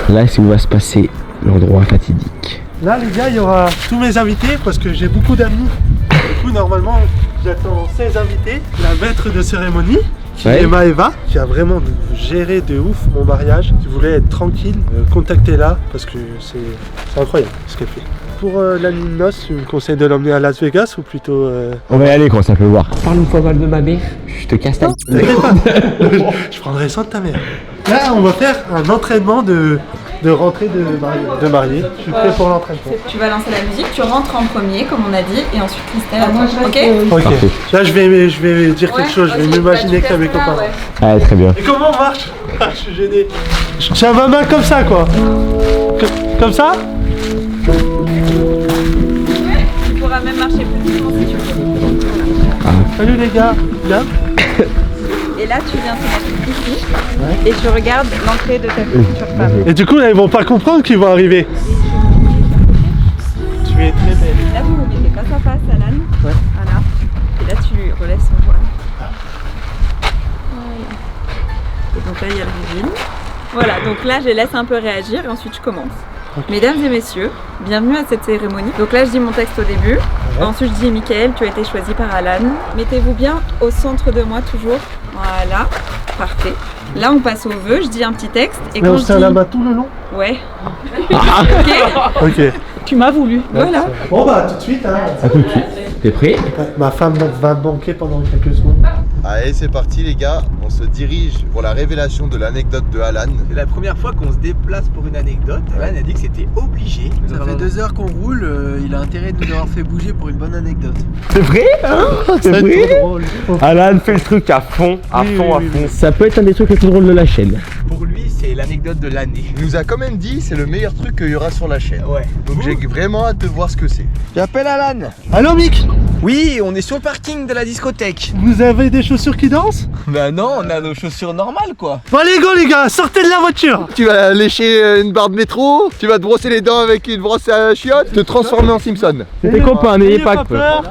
Là, c'est où va se passer l'endroit fatidique. Là, les gars, il y aura tous mes invités parce que j'ai beaucoup d'amis. Du coup, normalement, j'attends 16 invités. La maître de cérémonie, qui est Maëva, qui a vraiment géré de ouf mon mariage. Si vous voulez être tranquille, contactez-la parce que c'est incroyable ce qu'elle fait. Pour la nuit de noces, tu me conseilles de l'emmener à Las Vegas ou plutôt... On va y aller, comment ça peut voir. Parle une fois mal de ma mère, je te casse ta... T'inquiète pas, je prendrai soin de ta mère. Là, on va faire un entraînement de rentrée de mariée. Je suis prêt pour l'entraînement. Tu vas lancer la musique, tu rentres en premier comme on a dit et ensuite Christelle attend. Ok. Là je vais dire quelque chose, je vais m'imaginer que mes copains. Ouais, très bien. Et comment on marche? Je suis gêné. Je tiens ma main comme ça quoi. Comme ça? Tu pourras même marcher plus doucement si tu veux. Salut les gars, bien. Et là tu viens te mettre ici et tu regardes l'entrée de ta future femme. Et du coup là ils vont pas comprendre qu'ils vont arriver. Tu es très belle. Là vous vous mettez face à face Alan. Ouais. Voilà. Et là tu relèves son voile. Voilà. Et donc là il y a le reveal. Voilà, donc là je les laisse un peu réagir et ensuite je commence. Okay. Mesdames et messieurs, bienvenue à cette cérémonie. Donc là je dis mon texte au début, ensuite je dis Mickaël, tu as été choisi par Alan. Mettez-vous bien au centre de moi toujours. Voilà, parfait. Là on passe au vœu, je dis un petit texte. Et mais quand on se tient là-bas tout le long? Ouais. Ok. Tu m'as voulu, voilà. Bon bah tout de suite hein. À tout de suite. T'es prêt? Ma femme va me manquer pendant quelques secondes. Allez, c'est parti les gars, on se dirige pour la révélation de l'anecdote de Alan. C'est la première fois qu'on se déplace pour une anecdote. Alan a dit que c'était obligé. Ça fait 2 heures qu'on roule, il a intérêt de nous avoir fait bouger pour une bonne anecdote. C'est vrai hein? C'est vrai? Alan fait le truc à fond, à fond. Ça peut être un des trucs les plus drôles de la chaîne. Pour lui, c'est l'anecdote de l'année. Il nous a quand même dit c'est le meilleur truc qu'il y aura sur la chaîne. Ouais. Donc j'ai vraiment hâte de voir ce que c'est. J'appelle Alan. Allô Mick? Oui, on est sur le parking de la discothèque. Vous avez des chaussures qui dansent? Bah non, on a nos chaussures normales quoi. Bon allez go les gars, sortez de la voiture. Tu vas lécher une barre de métro, tu vas te brosser les dents avec une brosse à chiottes, te transformer en Simpson. C'est tes copains, n'ayez pas peur.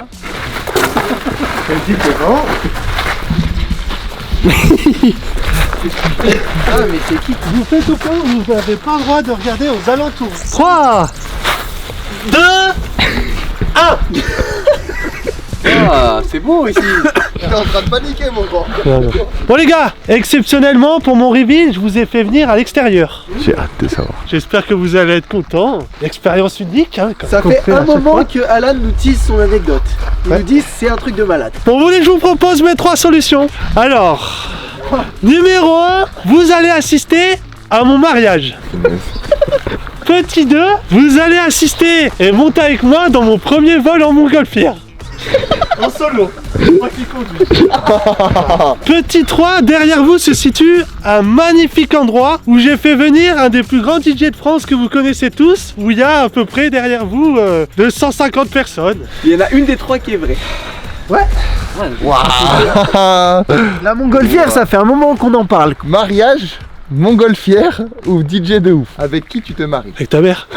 Ah mais c'est qui? Vous faites au point, vous n'avez pas le droit de regarder aux alentours. 3, 2, 1. Ah, c'est beau ici. Je suis en train de paniquer mon grand. Bon les gars, exceptionnellement pour mon reveal, je vous ai fait venir à l'extérieur. J'ai hâte de savoir. J'espère que vous allez être contents. Expérience unique hein, ça fait un moment que Alan nous tease son anecdote. Il nous dit c'est un truc de malade. Bon vous voulez que je vous propose mes 3 solutions. Alors, numéro 1, vous allez assister à mon mariage. Petit 2, vous allez assister et monter avec moi dans mon premier vol en montgolfière. En solo, moi qui conduis. Petit 3, derrière vous se situe un magnifique endroit où j'ai fait venir un des plus grands DJ de France que vous connaissez tous, où il y a à peu près derrière vous 250 personnes. Il y en a une des 3 qui est vraie. Ouais. Waouh. La montgolfière, ça fait un moment qu'on en parle. Mariage, montgolfière ou DJ de ouf? Avec qui tu te maries? Avec ta mère.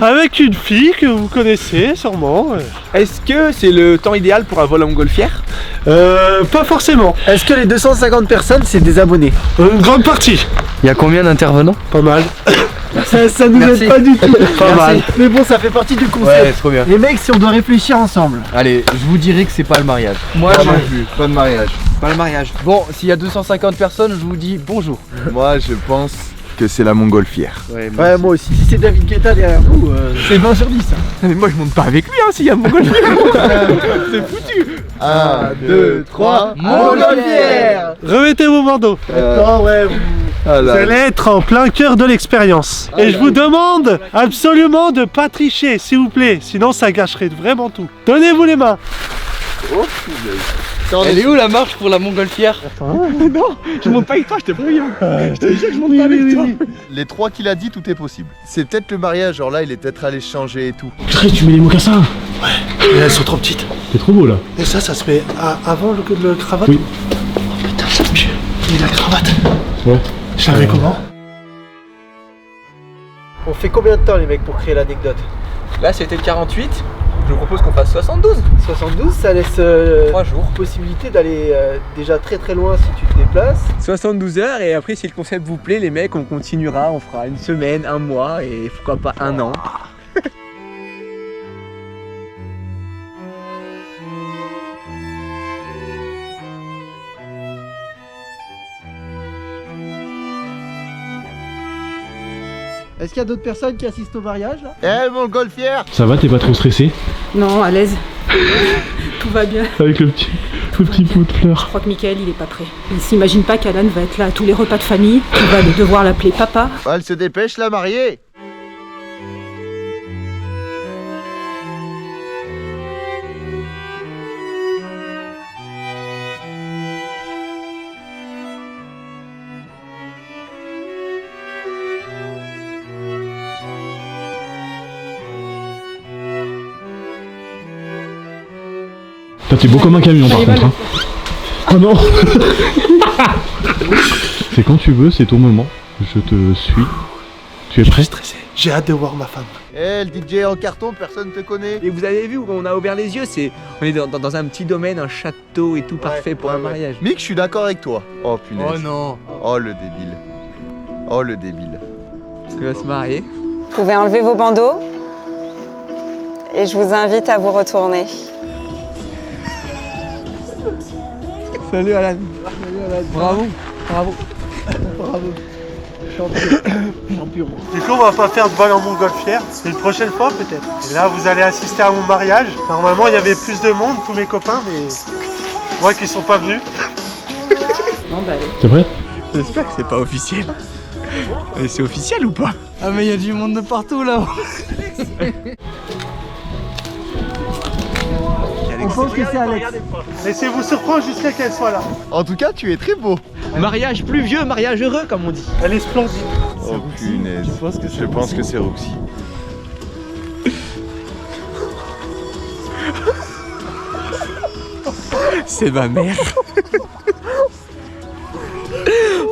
Avec une fille que vous connaissez sûrement. Est-ce que c'est le temps idéal pour un vol en montgolfière? Pas forcément. Est-ce que les 250 personnes c'est des abonnés? Une grande partie. Il y a combien d'intervenants? Pas mal. Ça nous aide pas du tout. Pas mal. Mais bon, ça fait partie du concept. Ouais, trop bien. Les mecs, si on doit réfléchir ensemble. Allez, je vous dirais que c'est pas le mariage. Moi, non plus. Pas de mariage. Pas le mariage. Bon, s'il y a 250 personnes, je vous dis bonjour. Moi, je pense que c'est la montgolfière. Ouais, moi aussi. Si c'est David Guetta derrière nous, c'est 20 sur 10. Hein. Mais moi, je monte pas avec lui hein, s'il y a montgolfière. C'est foutu. 1, 2, 3, montgolfière. Remettez vos bandeaux. Non, ouais. Vous allez être en plein cœur de l'expérience. Et je vous demande absolument de pas tricher, s'il vous plaît. Sinon, ça gâcherait vraiment tout. Donnez-vous les mains. Elle est où la marche pour la montgolfière? Non, je monte pas avec toi, je te préviens. Je te jure que je monte pas avec toi. Les 3 qu'il a dit, tout est possible. C'est peut-être le mariage, genre là, il est peut-être allé changer et tout. Putain, tu mets les mocassins. Ouais, mais elles sont trop petites. C'est trop beau là. Et ça se met avant le cravate. Oui. Oh putain, ça me tue. Et la cravate. Ouais. Je l'avais comment? On fait combien de temps les mecs pour créer l'anecdote? Là c'était le 48. Je vous propose qu'on fasse 72. 72, ça laisse 3 jours. Possibilité d'aller déjà très très loin si tu te déplaces. 72 heures et après si le concept vous plaît les mecs on continuera, on fera une semaine, un mois et pourquoi pas un an. Est-ce qu'il y a d'autres personnes qui assistent au mariage là? Eh mon golfière! Ça va, t'es pas trop stressé? Non, à l'aise. Tout va bien. Avec le petit pot de fleurs. Je crois que Michael, il est pas prêt. Il s'imagine pas qu'Alan va être là à tous les repas de famille, qu'il va devoir l'appeler papa. Elle se dépêche la mariée! T'es beau comme un camion par contre. Hein. Oh non. C'est quand tu veux, c'est ton moment. Je te suis. Tu es prêt? Je suis stressé. J'ai hâte de voir ma femme. Eh, le DJ en carton, personne te connaît. Et vous avez vu où on a ouvert les yeux, on est dans un petit domaine, un château et tout parfait pour un mariage. Mick, je suis d'accord avec toi. Oh punaise. Oh non. Oh le débile. Oh le débile. Parce qu'il va se marier. Vous pouvez enlever vos bandeaux et je vous invite à vous retourner. Salut Alan. Bravo. Bravo. Bravo. Champion. Du coup, on va pas faire de vol en montgolfière. C'est une prochaine fois peut-être. Et là, vous allez assister à mon mariage. Normalement, il y avait plus de monde, tous mes copains, mais moi qui sont pas venus. Non, bah allez. T'es prêt? J'espère que c'est pas officiel. Mais c'est officiel ou pas? Ah mais il y a du monde de partout là. On pense que c'est Alex. Laissez-vous surprendre jusqu'à qu'elle soit là. En tout cas, tu es très beau. Mariage pluvieux, mariage heureux comme on dit. Elle est splendide. Oh punaise. Je pense que c'est Roxy. C'est ma mère.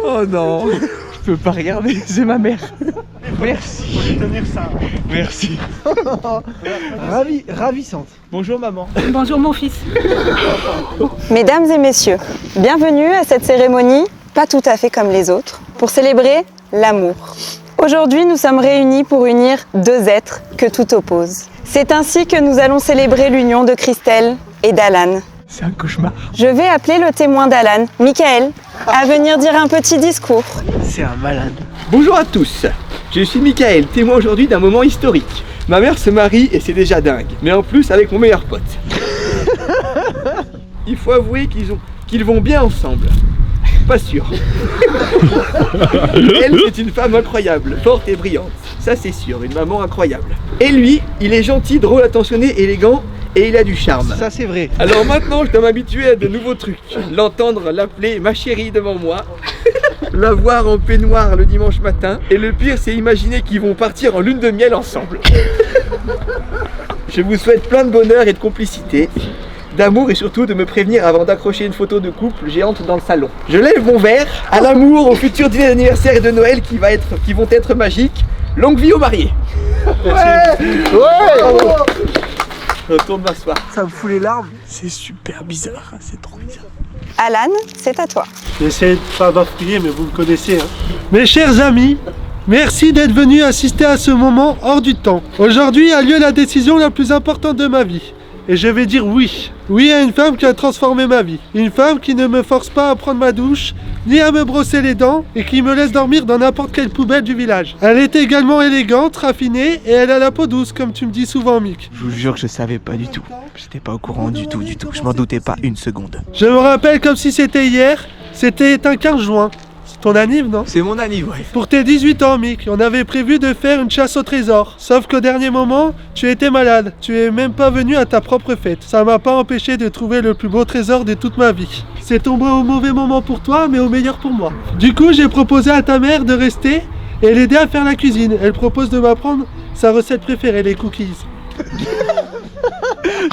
Oh non. Je peux pas regarder, c'est ma mère. Merci. Faut lui tenir ça. Merci. Ravissante. Bonjour maman. Bonjour mon fils. Mesdames et messieurs, bienvenue à cette cérémonie, pas tout à fait comme les autres, pour célébrer l'amour. Aujourd'hui, nous sommes réunis pour unir deux êtres que tout oppose. C'est ainsi que nous allons célébrer l'union de Christelle et d'Alan. C'est un cauchemar. Je vais appeler le témoin d'Alan, Michael, à venir dire un petit discours. C'est un malade. Bonjour à tous. Je suis Michael, témoin aujourd'hui d'un moment historique. Ma mère se marie et c'est déjà dingue. Mais en plus avec mon meilleur pote. Il faut avouer qu'ils vont bien ensemble. Pas sûr. Elle, c'est une femme incroyable, forte et brillante. Ça c'est sûr, une maman incroyable. Et lui, il est gentil, drôle, attentionné, élégant. Et il a du charme. Ça c'est vrai. Alors maintenant je dois m'habituer à de nouveaux trucs. L'entendre l'appeler ma chérie devant moi. La voir en peignoir le dimanche matin. Et le pire c'est imaginer qu'ils vont partir en lune de miel ensemble. Je vous souhaite plein de bonheur et de complicité, d'amour et surtout de me prévenir avant d'accrocher une photo de couple géante dans le salon. Je lève mon verre à l'amour, au futur dîner d'anniversaire et de Noël qui vont être magiques. Longue vie aux mariés. Ouais. Je retourne m'asseoir. Ça me fout les larmes. C'est super bizarre, c'est trop bizarre. Alan, c'est à toi. J'essaie de pas bafouiller, mais vous le connaissez. Hein. Mes chers amis, merci d'être venus assister à ce moment hors du temps. Aujourd'hui a lieu la décision la plus importante de ma vie. Et je vais dire oui. Oui à une femme qui a transformé ma vie. Une femme qui ne me force pas à prendre ma douche, ni à me brosser les dents, et qui me laisse dormir dans n'importe quelle poubelle du village. Elle est également élégante, raffinée, et elle a la peau douce, comme tu me dis souvent, Mick. Je vous jure que je savais pas du tout. J'étais pas au courant du tout. Je m'en doutais pas une seconde. Je me rappelle comme si c'était hier, c'était un 15 juin. C'est ton anniv, non? C'est mon anniv, ouais. Pour tes 18 ans, Mick, on avait prévu de faire une chasse au trésor. Sauf qu'au dernier moment, tu étais malade. Tu es même pas venu à ta propre fête. Ça m'a pas empêché de trouver le plus beau trésor de toute ma vie. C'est tombé au mauvais moment pour toi, mais au meilleur pour moi. Du coup, j'ai proposé à ta mère de rester et l'aider à faire la cuisine. Elle propose de m'apprendre sa recette préférée, les cookies.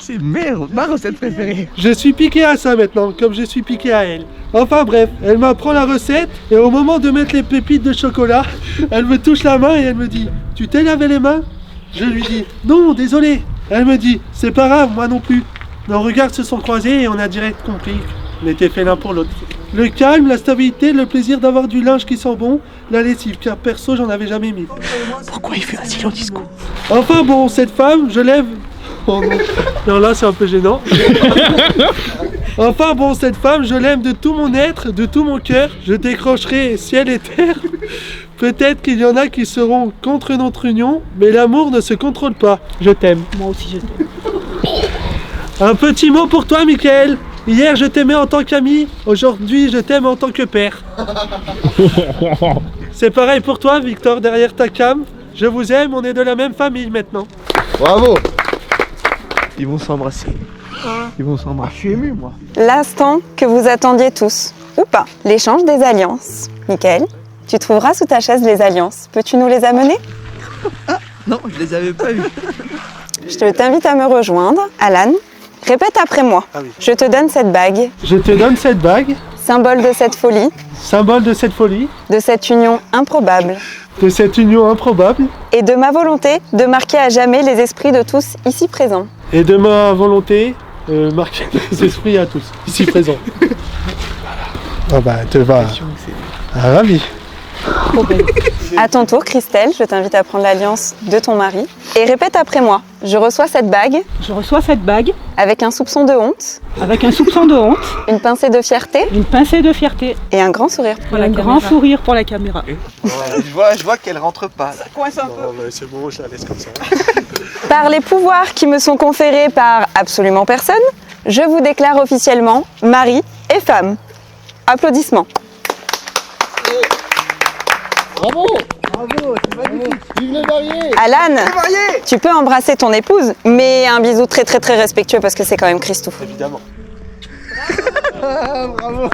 C'est ma recette préférée. Je suis piqué à ça maintenant, comme je suis piqué à elle. Enfin bref, elle m'apprend la recette et au moment de mettre les pépites de chocolat, elle me touche la main et elle me dit « Tu t'es lavé les mains ?» Je lui dis « Non, désolé !» Elle me dit « C'est pas grave, moi non plus !» Nos regards se sont croisés et on a direct compris qu'on était fait l'un pour l'autre. Le calme, la stabilité, le plaisir d'avoir du linge qui sent bon, la lessive, car perso j'en avais jamais mis. Pourquoi il fait un si long discours? Enfin bon, cette femme, je lève... Oh non, non là c'est un peu gênant. Enfin bon, cette femme, je l'aime de tout mon être, de tout mon cœur. Je décrocherai ciel et terre. Peut-être qu'il y en a qui seront contre notre union, mais l'amour ne se contrôle pas. Je t'aime. Moi aussi, je t'aime. Un petit mot pour toi, Michael. Hier, je t'aimais en tant qu'ami. Aujourd'hui, je t'aime en tant que père. C'est pareil pour toi, Victor, derrière ta cam. Je vous aime, on est de la même famille maintenant. Bravo. Ils vont s'embrasser. Ils vont s'embrasser. Je suis ému, moi. L'instant que vous attendiez tous, ou pas, l'échange des alliances. Michael, tu trouveras sous ta chaise les alliances. Peux-tu nous les amener? Ah, non, je les avais pas vus. Je t'invite à me rejoindre. Alan, répète après moi. Ah oui. Je te donne cette bague. Je te donne cette bague. Symbole de cette folie. Symbole de cette folie. De cette union improbable. De cette union improbable. Et de ma volonté de marquer à jamais les esprits de tous ici présents. Et de ma volonté, marquer les esprits à tous, ici présents. Ah bah, te va. Ah, ravi. À ton tour, Christelle, je t'invite à prendre l'alliance de ton mari. Et répète après moi. Je reçois cette bague. Je reçois cette bague. Avec un soupçon de honte. Avec un soupçon de honte. Une pincée de fierté. Une pincée de fierté. Et un grand sourire pour la caméra. Un grand sourire pour la caméra. Je vois qu'elle rentre pas. Là. Coince un peu. Non, mais c'est bon, je la laisse comme ça. Par les pouvoirs qui me sont conférés par absolument personne, je vous déclare officiellement mari et femme. Applaudissements. Bravo. Bravo, c'est magnifique. Vive les mariés. Alan, tu peux embrasser ton épouse, mais un bisou très très très respectueux parce que c'est quand même Christophe. Évidemment. Bravo.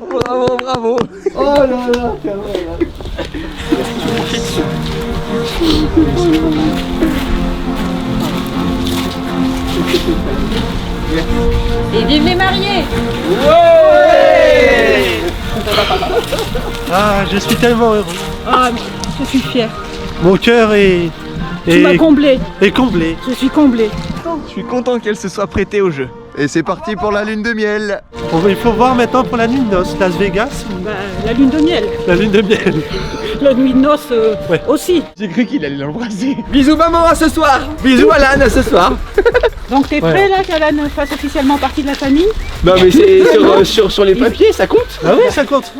Bravo, bravo. Oh là là, quel vrai. Et vive les mariés! Ouais. Ah, je suis tellement heureux. Ah, je suis fière. Mon cœur est... Tu m'as comblé. Est comblé. Je suis comblé. Je suis content qu'elle se soit prêtée au jeu. Et c'est parti pour la lune de miel. Il faut voir maintenant pour la nuit de noces. Las Vegas ou... Bah, la lune de miel. La lune de miel. La nuit de noces aussi. J'ai cru qu'il allait l'embrasser. Bisous maman, à ce soir. Bisous Alan, à ce soir. Donc t'es prêt là qu'Alan fasse officiellement partie de la famille? Non mais c'est sur les papiers, ça compte? Ah oui, ça compte.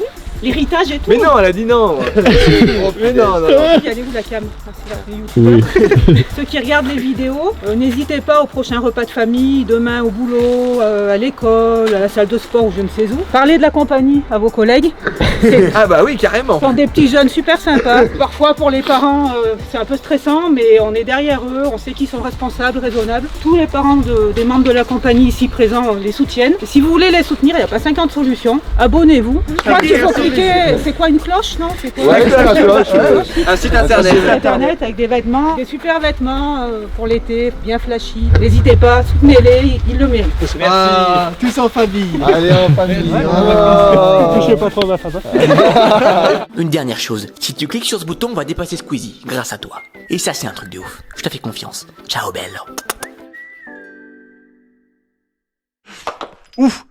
L'héritage et tout. Mais non, elle a dit non. Mais non. Elle est où la cam? Ceux qui regardent les vidéos, n'hésitez pas au prochain repas de famille, demain au boulot, à l'école, à la salle de sport ou je ne sais où. Parlez de la compagnie à vos collègues. Ah bah oui, carrément. Ce sont des petits jeunes super sympas. Parfois pour les parents, c'est un peu stressant, mais on est derrière eux, on sait qu'ils sont responsables, raisonnables. Tous les parents des membres de la compagnie ici présents les soutiennent. Et si vous voulez les soutenir, il n'y a pas 50 solutions. Abonnez-vous. Je crois qu'il faut cliquer. C'est quoi une cloche, non? C'est quoi? Ouais, la cloche. Un site internet. Un site internet avec des vêtements, des super vêtements pour l'été, bien flashy. N'hésitez pas, soutenez-les, ils le méritent. Merci. Ah, tous en famille. Allez, en famille. Touchez pas trop à ma femme. Une dernière chose, si tu cliques sur ce bouton, on va dépasser Squeezie, grâce à toi. Et ça, c'est un truc de ouf. Je te fais confiance. Ciao, belle. Ouf.